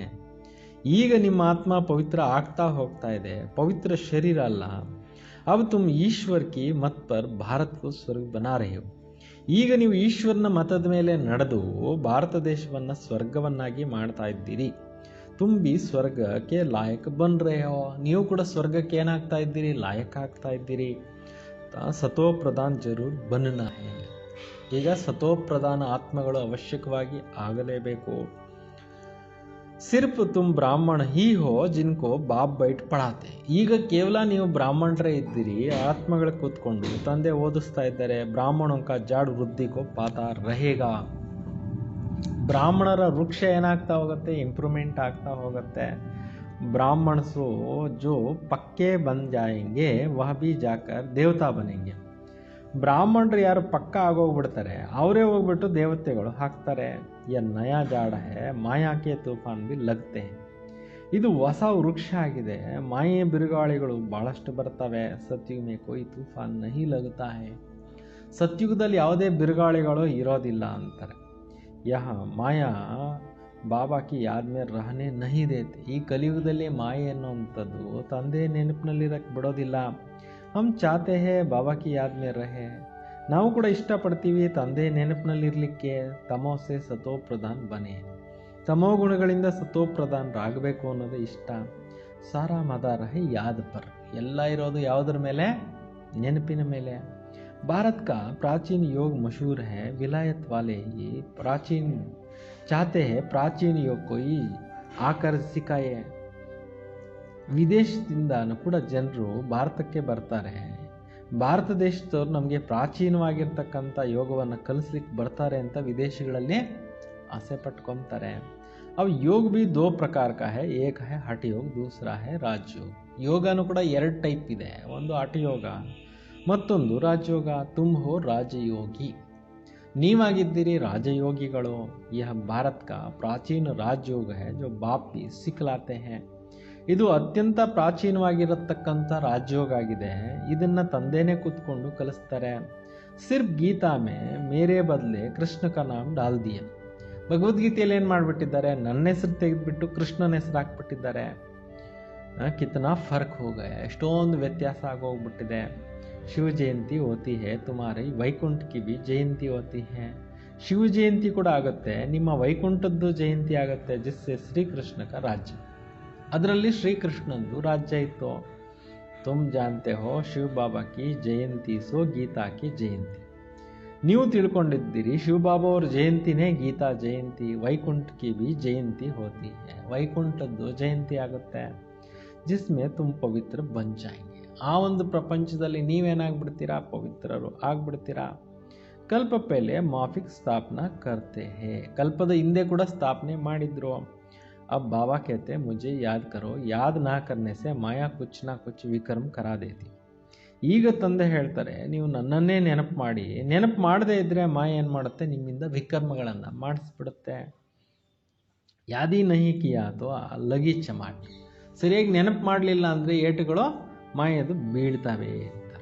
ಈಗ ನಿಮ್ಮ ಆತ್ಮ ಪವಿತ್ರ ಆಗ್ತಾ ಹೋಗ್ತಾ ಇದೆ, ಪವಿತ್ರ ಶರೀರ ಅಲ್ಲ. अब तुम ईश्वर की मत पर भारत को स्वर्ग बना रहे हो. ಈಗ ನೀವು ಈಶ್ವರನ ಮತದ ಮೇಲೆ ನಡೆದು ಭಾರತ ದೇಶವನ್ನ ಸ್ವರ್ಗವನ್ನಾಗಿ ಮಾಡ್ತಾ ಇದ್ದೀರಿ. तुम भी ಸ್ವರ್ಗಕ್ಕೆ ಲಾಯಕ್ ಬನ್ ರಹೆ ಹೋ, ನೀವು ಕೂಡ ಸ್ವರ್ಗಕ್ಕೆ ಏನಾಗ್ತಾ ಇದ್ದೀರಿ, ಲಾಯಕ್ ಆಗ್ತಾ ಇದ್ದೀರಿ. ಸತೋ ಪ್ರಧಾನ್ ಜರೂರ್ ಬನ್ನಾ ಹೇ, ಈಗ ಸತೋಪ್ರಧಾನ ಆತ್ಮಗಳು ಅವಶ್ಯಕವಾಗಿ ಆಗಲೇಬೇಕು. ಸಿರ್ಫ್ ತುಮ್ ಬ್ರಾಹ್ಮಣ ಹಿ ಹೋ ಜಿನ್ಕೋ ಬಾಪ್ ಬೈಟ್ ಪಡಾತೆ, ಈಗ ಕೇವಲ ನೀವು ಬ್ರಾಹ್ಮಣರೇ ಇದ್ದೀರಿ, ಆತ್ಮಗಳು ಕೂತ್ಕೊಂಡು ತಂದೆ ಓದಿಸ್ತಾ ಇದ್ದಾರೆ. ಬ್ರಾಹ್ಮಣೋं का ಜಾಡ್ ವೃದ್ಧಿ ಕೋ ಪಾತಾ रहेगा, ಬ್ರಾಹ್ಮಣರ ವೃಕ್ಷ ಏನಾಗ್ತಾ ಹೋಗುತ್ತೆ, ಇಂಪ್ರೂವ್ಮೆಂಟ್ ಆಗ್ತಾ ಹೋಗುತ್ತೆ. ಬ್ರಾಹ್ಮಣಸು ಜೋ ಪಕ್ಕೆ ಬನ್ ಜಾಯೆಂಗೆ ವಹ ಬಿ ಜಾಕರ್ ದೇವತಾ ಬನೆಂಗೆ, ಬ್ರಾಹ್ಮಣರು ಯಾರು ಪಕ್ಕ ಆಗೋಗ್ಬಿಡ್ತಾರೆ ಅವರೇ ಹೋಗ್ಬಿಟ್ಟು ದೇವತೆಗಳು ಹಾಕ್ತಾರೆ. ಯ ನಯಾ ಜಾಡ ಹೇ ಮಾಯಾಕೆ ತೂಫಾನ್ ಬಿ ಲಗ್ತೆ, ಇದು ಹೊಸ ವೃಕ್ಷ ಆಗಿದೆ, ಮಾಯೆ ಬಿರುಗಾಳಿಗಳು ಬಹಳಷ್ಟು ಬರ್ತವೆ. ಸತ್ಯುಗ್ ಮೇ ಕೋಯಿ ತೂಫಾನ್ ನಹಿ ಲಗ್ತಾ ಹೇ, ಸತ್ಯುಗದಲ್ಲಿ ಯಾವುದೇ ಬಿರುಗಾಳಿಗಳು ಇರೋದಿಲ್ಲ ಅಂತಾರೆ. ಯಹ ಮಾಯಾ ಬಾಬಾ ಕಿ ಯಾದ್ ಮೇ ರಹನೆ ನಹಿ ದೇತೆ, ಈ ಕಲಿಯುಗದಲ್ಲಿ ಮಾಯೆ ಅನ್ನುವಂಥದ್ದು ತಂದೆ ನೆನಪಿನಲ್ಲಿರಕ್ಕೆ ಬಿಡೋದಿಲ್ಲ. ಹಮ್ ಚಾತೆ ಹೇ ಬಾಬಾ ಕಿ ಯಾದ್ ಮೇ ರಹೆ, ನಾವು ಕೂಡ ಇಷ್ಟಪಡ್ತೀವಿ ತಂದೆ ನೆನಪಿನಲ್ಲಿರಲಿಕ್ಕೆ. ತಮೋಸೆ ಸತೋ ಪ್ರಧಾನ್ ಬನೆ, ತಮೋ ಗುಣಗಳಿಂದ ಸತೋ ಪ್ರಧಾನರಾಗಬೇಕು ಅನ್ನೋದು ಇಷ್ಟ. ಸಾರಾ ಮದಾರ ಹೇ ಯಾದ್ ಪರ್, ಎಲ್ಲ ಇರೋದು ಯಾವುದರ ಮೇಲೆ, ನೆನಪಿನ ಮೇಲೆ. ಭಾರತ್ ಕಾ ಪ್ರಾಚೀನ ಯೋಗ ಮಶಹೂರ್ ಹೇ, ವಿಲಾಯತ್ ವಾಲೆ ಹಿ ಪ್ರಾಚೀನ ಚಾತೆ ಹೇ ಪ್ರಾಚೀನ ಯೋಗ ಕೋಯಿ ಆಕರ್ ಸಿಖಾಯೆ, ವಿದೇಶದಿಂದನೂ ಕೂಡ ಜನರು ಭಾರತಕ್ಕೆ ಬರ್ತಾರೆ. ಭಾರತ ದೇಶದವ್ರು ನಮಗೆ ಪ್ರಾಚೀನವಾಗಿರ್ತಕ್ಕಂಥ ಯೋಗವನ್ನು ಕಲಿಸ್ಲಿಕ್ಕೆ ಬರ್ತಾರೆ ಅಂತ ವಿದೇಶಗಳಲ್ಲಿ ಆಸೆ ಪಟ್ಕೊತಾರೆ. ಅವು ಯೋಗ ಬಿ ದೋ ಪ್ರಕಾರ ಕಾ ಹೇ, ಏಕ ಹೇ ಹಠ ಯೋಗ, ದೂಸರಾ ಹೇ ರಾಜಯೋಗ. ಯೋಗನೂ ಕೂಡ ಎರಡು ಟೈಪ್ ಇದೆ, ಒಂದು ಹಠ ಯೋಗ, ಮತ್ತೊಂದು ರಾಜಯೋಗ. ತುಮ್ ಹೋ ರಾಜಯೋಗಿ, ನೀವಾಗಿದ್ದೀರಿ ರಾಜಯೋಗಿಗಳು. ಯಹ ಭಾರತ್ ಕಾ ಪ್ರಾಚೀನ ರಾಜಯೋಗ ಹೇ ಜೋ ಬಾಪ್ ಬಿ ಸಿಖಲಾತೆ ಹೇ, ಇದು ಅತ್ಯಂತ ಪ್ರಾಚೀನವಾಗಿರತಕ್ಕಂಥ ರಾಜಯೋಗ ಆಗಿದೆ, ಇದನ್ನ ತಂದೆನೇ ಕೂತ್ಕೊಂಡು ಕಲಿಸ್ತಾರೆ. ಸಿರ್ಫ್ ಗೀತಾ ಮೇ ಮೇರೆ ಬದಲೆ ಕೃಷ್ಣ ಕಾ ನಾಮ್ ಡಾಲ್ ದಿಯೆ, ಭಗವದ್ಗೀತೆಯಲ್ಲಿ ಏನು ಮಾಡಿಬಿಟ್ಟಿದ್ದಾರೆ, ನನ್ನ ಹೆಸರು ತೆಗೆದುಬಿಟ್ಟು ಕೃಷ್ಣನ ಹೆಸರು ಹಾಕ್ಬಿಟ್ಟಿದ್ದಾರೆ. ಕಿತನಾ ಫರ್ಕ್ ಹೋಗಯ, ಎಷ್ಟೊಂದು ವ್ಯತ್ಯಾಸ ಆಗೋಗ್ಬಿಟ್ಟಿದೆ. ಶಿವ ಜಯಂತಿ ಹೋತಿ ಹೇ ತುಮಾರಿ ವೈಕುಂಠ ಕಿ ಬಿ ಜಯಂತಿ ಹೋತಿ ಹೇ, ಶಿವ ಜಯಂತಿ ಕೂಡ ಆಗುತ್ತೆ, ನಿಮ್ಮ ವೈಕುಂಠದ್ದು ಜಯಂತಿ ಆಗುತ್ತೆ. ಜಿಸ್ಸೆ ಶ್ರೀಕೃಷ್ಣ ಕಾ ರಾಜ್ಯ, ಅದರಲ್ಲಿ ಶ್ರೀಕೃಷ್ಣಂದು ರಾಜ್ಯ ಇತ್ತು. ತುಮ್ ಜಾನ್ತೆ ಹೋ ಶಿವ ಬಾಬಾ ಕಿ ಜಯಂತಿ ಸೋ ಗೀತಾ ಕಿ ಜಯಂತಿ, ನೀವು ತಿಳ್ಕೊಂಡಿದ್ದೀರಿ ಶಿವಬಾಬಾ ಅವ್ರ ಜಯಂತಿನೇ ಗೀತಾ ಜಯಂತಿ. ವೈಕುಂಠ ಕಿ ಬಿ ಜಯಂತಿ ಹೋತಿ ಹೇ, ವೈಕುಂಠದ್ದು ಜಯಂತಿ ಆಗುತ್ತೆ. ಜಿಸ್ಮೆ ತುಮ್ ಪವಿತ್ರ ಬನ್ ಜಾಯೆಂಗೆ, ಆ ಒಂದು ಪ್ರಪಂಚದಲ್ಲಿ ನೀವೇನಾಗ್ಬಿಡ್ತೀರಾ, ಪವಿತ್ರರು ಆಗ್ಬಿಡ್ತೀರಾ. ಕಲ್ಪ ಪೆಹಲೆ ಮಾಫಿಕ್ ಸ್ಥಾಪನಾ ಕರ್ತೆ ಹೇ, ಕಲ್ಪದ ಹಿಂದೆ ಕೂಡ ಸ್ಥಾಪನೆ ಮಾಡಿದ್ರು. अब बाबा कहते मुझे याद करो, याद ना करने से माया कुछ ना कुछ विक्रम करा देती. ಈಗ ತಂದೆ ಹೇಳ್ತಾರೆ ನೀವು ನನ್ನನ್ನೇ ನೆನಪು ಮಾಡಿ, ನೆನಪು ಮಾಡದೇ ಇದ್ದರೆ ಮಾಯ ಏನು ಮಾಡುತ್ತೆ, ನಿಮ್ಮಿಂದ ವಿಕರ್ಮಗಳನ್ನು ಮಾಡಿಸ್ಬಿಡುತ್ತೆ. ಯಾದಿ ನಹಿ ಕಿಯಾ ತೋ ಲಗಿ ಚಮಾಟ್, ಸರಿಯಾಗಿ ನೆನಪು ಮಾಡಲಿಲ್ಲ ಅಂದರೆ ಏಟುಗಳು ಮಾಯದು ಬೀಳ್ತವೆ ಅಂತ.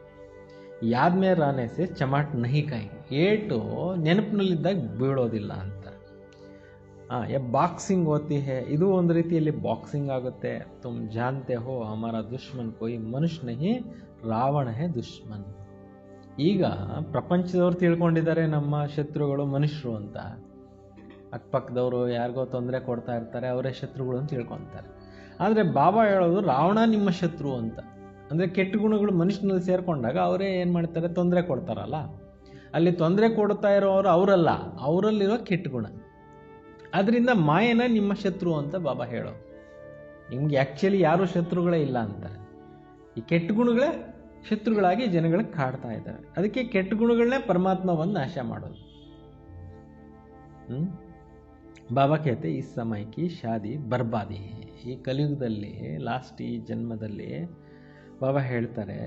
ಯಾದ ಮೇ ರಾನೆ ಸೆ ಚಮಾಟ್ ನಹಿ ಕೈ, ಏಟು ನೆನಪಿನಲ್ಲಿದ್ದಾಗ ಬೀಳೋದಿಲ್ಲ ಅಂತ. ಬಾಕ್ಸಿಂಗ್ ಹೋತಿ ಹೇ, ಇದು ಒಂದು ರೀತಿಯಲ್ಲಿ ಬಾಕ್ಸಿಂಗ್ ಆಗುತ್ತೆ. ತುಮ್ ಜಾನ್ತೆ ಹೋ ಹಮಾರ ದುಶ್ಮನ್ ಕೋಯಿ ಮನುಷ್ಯ ನಹಿ ರಾವಣ ಹೇ ದುಶ್ಮನ್. ಈಗ ಪ್ರಪಂಚದವ್ರು ತಿಳ್ಕೊಂಡಿದ್ದಾರೆ ನಮ್ಮ ಶತ್ರುಗಳು ಮನುಷ್ಯರು ಅಂತ, ಅಕ್ಕಪಕ್ಕದವರು ಯಾರಿಗೋ ತೊಂದರೆ ಕೊಡ್ತಾ ಇರ್ತಾರೆ ಅವರೇ ಶತ್ರುಗಳು ಅಂತ ತಿಳ್ಕೊತಾರೆ. ಆದರೆ ಬಾಬಾ ಹೇಳೋದು ರಾವಣ ನಿಮ್ಮ ಶತ್ರು ಅಂತ. ಅಂದರೆ ಕೆಟ್ಟ ಗುಣಗಳು ಮನುಷ್ಯನಲ್ಲಿ ಸೇರಿಕೊಂಡಾಗ ಅವರೇ ಏನು ಮಾಡ್ತಾರೆ, ತೊಂದರೆ ಕೊಡ್ತಾರಲ್ಲ, ಅಲ್ಲಿ ತೊಂದರೆ ಕೊಡ್ತಾ ಇರೋರು ಅವರಲ್ಲ, ಅವರಲ್ಲಿರೋ ಕೆಟ್ಟ ಗುಣ. ಅದರಿಂದ ಮಾಯನ ನಿಮ್ಮ ಶತ್ರು ಅಂತ ಬಾಬಾ ಹೇಳೋ. ನಿಮ್ಗೆ ಆ್ಯಕ್ಚುಲಿ ಯಾರೂ ಶತ್ರುಗಳೇ ಇಲ್ಲ ಅಂತಾರೆ, ಈ ಕೆಟ್ಟ ಗುಣಗಳೇ ಶತ್ರುಗಳಾಗಿ ಜನಗಳಿಗೆ ಕಾಡ್ತಾ ಇದ್ದಾರೆ. ಅದಕ್ಕೆ ಕೆಟ್ಟ ಗುಣಗಳನ್ನೇ ಪರಮಾತ್ಮ ಬಂದು ನಾಶ ಮಾಡೋದು. ಬಾಬಾ कहते इस समय की शादी बर्बादी है. ಈ ಕಲಿಯುಗದಲ್ಲಿ ಲಾಸ್ಟ್ ಈ ಜನ್ಮದಲ್ಲಿ ಬಾಬಾ ಹೇಳ್ತಾರೆ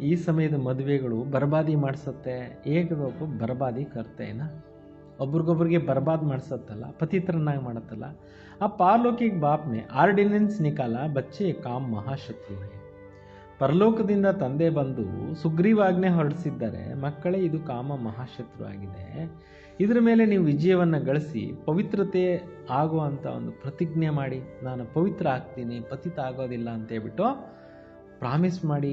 ಈ ಸಮಯದ ಮದುವೆಗಳು ಬರ್ಬಾದಿ ಮಾಡಿಸುತ್ತೆ. ಏಕದೊಬ್ಬ ಬರ್ಬಾದಿ ಕರ್ತೇನ, ಒಬ್ರಿಗೊಬ್ರಿಗೆ ಬರ್ಬಾದ್ ಮಾಡಿಸತ್ತಲ್ಲ, ಪತಿತ್ರನಾಗಿ ಮಾಡತ್ತಲ್ಲ. ಆ ಪಾರಲೌಕಿಕ ಬಾಪ್ ने ಆರ್ಡಿನೆನ್ಸ್ ನಿಕಾಲ ಬಚ್ಚೆ ಕಾಮ್ ಮಹಾಶತ್ರು है. ಪರಲೋಕದಿಂದ ತಂದೆ ಬಂದು ಸುಗ್ರೀವಾಜ್ಞೆ ಹೊರಡಿಸಿದ್ದಾರೆ, ಮಕ್ಕಳೇ ಇದು ಕಾಮ ಮಹಾಶತ್ರು ಆಗಿದೆ, ಇದರ ಮೇಲೆ ನೀವು ವಿಜಯವನ್ನು ಗಳಿಸಿ ಪವಿತ್ರತೆ ಆಗುವಂಥ ಒಂದು ಪ್ರತಿಜ್ಞೆ ಮಾಡಿ, ನಾನು ಪವಿತ್ರ ಆಗ್ತೀನಿ, ಪತಿತ ಆಗೋದಿಲ್ಲ ಅಂತ ಹೇಳ್ಬಿಟ್ಟು ಪ್ರಾಮಿಸ್ ಮಾಡಿ.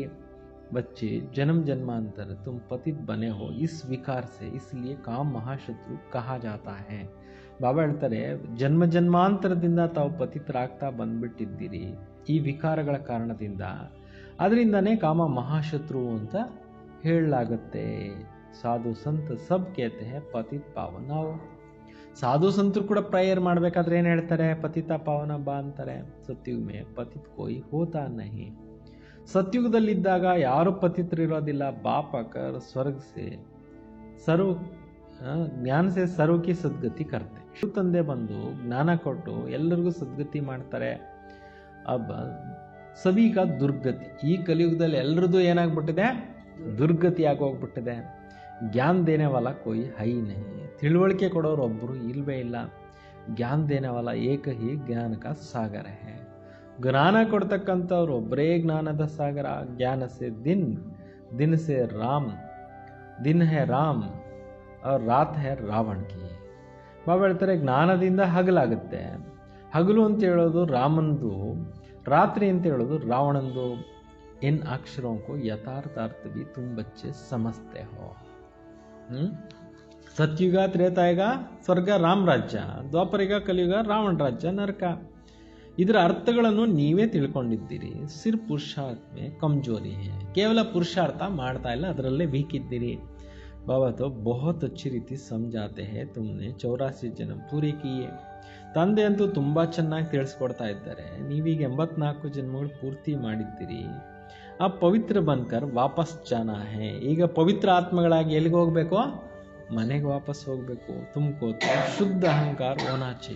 बच्चे जन्म जन्मांतर तुम पतित बने हो इस विकार से, इसलिए काम महाशत्रु कहा जाता है. ಬಾಬಾ ಹೇಳ್ತಾರೆ ಜನ್ಮ ಜನ್ಮಾಂತರದಿಂದ ತಾವು ಪತಿತರಾಗ್ತಾ ಬಂದ್ಬಿಟ್ಟಿದ್ದೀರಿ ಈ ವಿಕಾರಗಳ ಕಾರಣದಿಂದ, ಅದರಿಂದನೇ ಕಾಮ ಮಹಾಶತ್ರು ಅಂತ ಹೇಳಲಾಗುತ್ತೆ. ಸಾಧು ಸಂತ ಸಬ್ ಕೇತೆ ಹೇ ಪತಿತ್ ಪಾವನ. ಸಾಧು ಸಂತರು ಕೂಡ ಪ್ರೇಯರ್ ಮಾಡಬೇಕಾದ್ರೆ ಏನು ಹೇಳ್ತಾರೆ, ಪತಿತ ಪಾವನ ಬಾ ಅಂತಾರೆ. ಸತ್ಯುಗ್ ಮೇ ಪತಿತ್ ಕೋಯಿ ಹೋತಾ ನಹಿ. ಸತ್ಯುಗದಲ್ಲಿದ್ದಾಗ ಯಾರು ಪತಿತರಿರೋದಿಲ್ಲ. ಬಾಪ್ ಆಕರ್ ಸ್ವರ್ಗ ಸೆ ಸರ್ವ ಜ್ಞಾನ ಸೆ ಸರ್ವಕ್ಕೆ ಸದ್ಗತಿ ಕರ್ತೆ. ತಂದೆ ಬಂದು ಜ್ಞಾನ ಕೊಟ್ಟು ಎಲ್ಲರಿಗೂ ಸದ್ಗತಿ ಮಾಡ್ತಾರೆ. ಅಬ್ಬ ಸವಿಕ ದುರ್ಗತಿ. ಈ ಕಲಿಯುಗದಲ್ಲಿ ಎಲ್ಲರದ್ದು ಏನಾಗ್ಬಿಟ್ಟಿದೆ, ದುರ್ಗತಿ ಆಗೋಗ್ಬಿಟ್ಟಿದೆ. ಜ್ಞಾನ ದೇನೆವಾಲ ಕೋಯಿ ಹೈ ನಹಿ. ತಿಳುವಳಿಕೆ ಕೊಡೋರು ಒಬ್ಬರು ಇಲ್ವೇ ಇಲ್ಲ. ಜ್ಞಾನ ದೇನೆವಾಲ ಏಕ ಹಿ ಜ್ಞಾನ ಕಾ ಸಾಗರ ಹೇ. ಜ್ಞಾನ ಕೊಡ್ತಕ್ಕಂಥವ್ರು ಒಬ್ಬರೇ ಜ್ಞಾನದ ಸಾಗರ. ಜ್ಞಾನ ಸೆ ದಿನ್ ಸೆ ರಾಮ್, ದಿನ್ ಹೇ ರಾಮ್ ಅವ್ರ ರಾತ್ ಹೇ ರಾವಣ ಕಿ. ಬಾಬಾ ಹೇಳ್ತಾರೆ ಜ್ಞಾನದಿಂದ ಹಗಲಾಗುತ್ತೆ. ಹಗಲು ಅಂತ ಹೇಳೋದು ರಾಮಂದು, ರಾತ್ರಿ ಅಂತ ಹೇಳೋದು ರಾವಣಂದು. इन अक्षरों को यथार्थ अर्थ भी तुम बच्चे समझते हो. सतयुग त्रेतायुग ಸ್ವರ್ಗ ರಾಮ ರಾಜ್ಯ, ದ್ವಾಪರಿಗ ಕಲಿಯುಗ ರಾವಣ ರಾಜ್ಯ ನರಕ. ಇದರ ಅರ್ಥಗಳನ್ನು ನೀವೇ ತಿಳ್ಕೊಂಡಿದ್ದೀರಿ. ಸಿರ್ ಪುರುಷಾರ್ಥ ಮೇ ಕಮ್ಜೋರಿ ಹೇ. ಕೇವಲ ಪುರುಷಾರ್ಥ ಮಾಡ್ತಾ ಇಲ್ಲ, ಅದರಲ್ಲೇ ವೀಕ್ ಇದ್ದೀರಿ. ಬಾಬಾ ತೋ ಬಹುತ್ ಅಚ್ಚಿ ರೀತಿ ಸಮझाते हैं, तुमने 84 ಜನ್ಮ ಪೂರಿ ಕಿಯೇ. ತಂದೆ ಅಂತೂ ತುಂಬ ಚೆನ್ನಾಗಿ ತಿಳಿಸ್ಕೊಡ್ತಾ ಇದ್ದಾರೆ, ನೀವೀಗ 84 ಜನ್ಮಗಳು ಪೂರ್ತಿ ಮಾಡಿದ್ದೀರಿ. ಆ ಪವಿತ್ರ ಬನ್ಕರ್ ವಾಪಸ್ ಜಾನಾ ಹೇ. ಈಗ ಪವಿತ್ರ ಆತ್ಮಗಳಾಗಿ ಎಲ್ಲಿಗೆ ಹೋಗಬೇಕು, ಮನೆಗೆ ವಾಪಸ್ ಹೋಗಬೇಕು. ತುಮಕೋ ಶುದ್ಧ ಅಹಂಕಾರ ಓನಾಚೆ.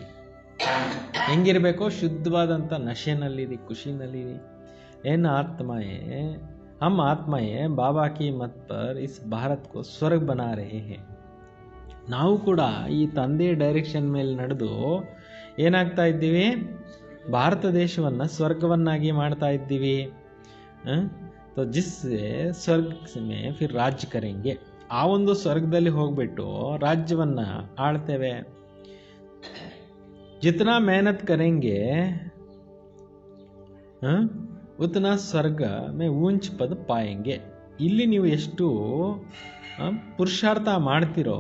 ಹೆಂಗಿರಬೇಕು, ಶುದ್ಧವಾದಂಥ ನಶೆನಲ್ಲಿರಿ, ಖುಷಿನಲ್ಲಿರಿ. ಏನ್ ಆತ್ಮಯೇ हम ಆತ್ಮಯೇ ಬಾಬಾ ಕಿ ಮತ್ ಪರ್ ಇಸ್ ಭಾರತ್ ಕೋ ಸ್ವರ್ಗ ಬನಾ ರಹೇ ಹೇ. ನಾವು ಕೂಡ ಈ ತಂದೆ ಡೈರೆಕ್ಷನ್ ಮೇಲೆ ನಡೆದು ಏನಾಗ್ತಾ ಇದ್ದೀವಿ, ಭಾರತ ದೇಶವನ್ನು ಸ್ವರ್ಗವನ್ನಾಗಿ ಮಾಡ್ತಾ ಇದ್ದೀವಿ. तो जिससे स्वर्ग में फिर राज्य करेंगे. ಆ ಒಂದು ಸ್ವರ್ಗದಲ್ಲಿ ಹೋಗ್ಬಿಟ್ಟು ರಾಜ್ಯವನ್ನ ಆಳ್ತೇವೆ. जितना मेहनत करेंगे उतना ಸ್ವರ್ಗ में ऊंच पद पाएंगे. ಇಲ್ಲಿ ನೀವು ಎಷ್ಟು ಪುರುಷಾರ್ಥ ಮಾಡ್ತಿರೋ,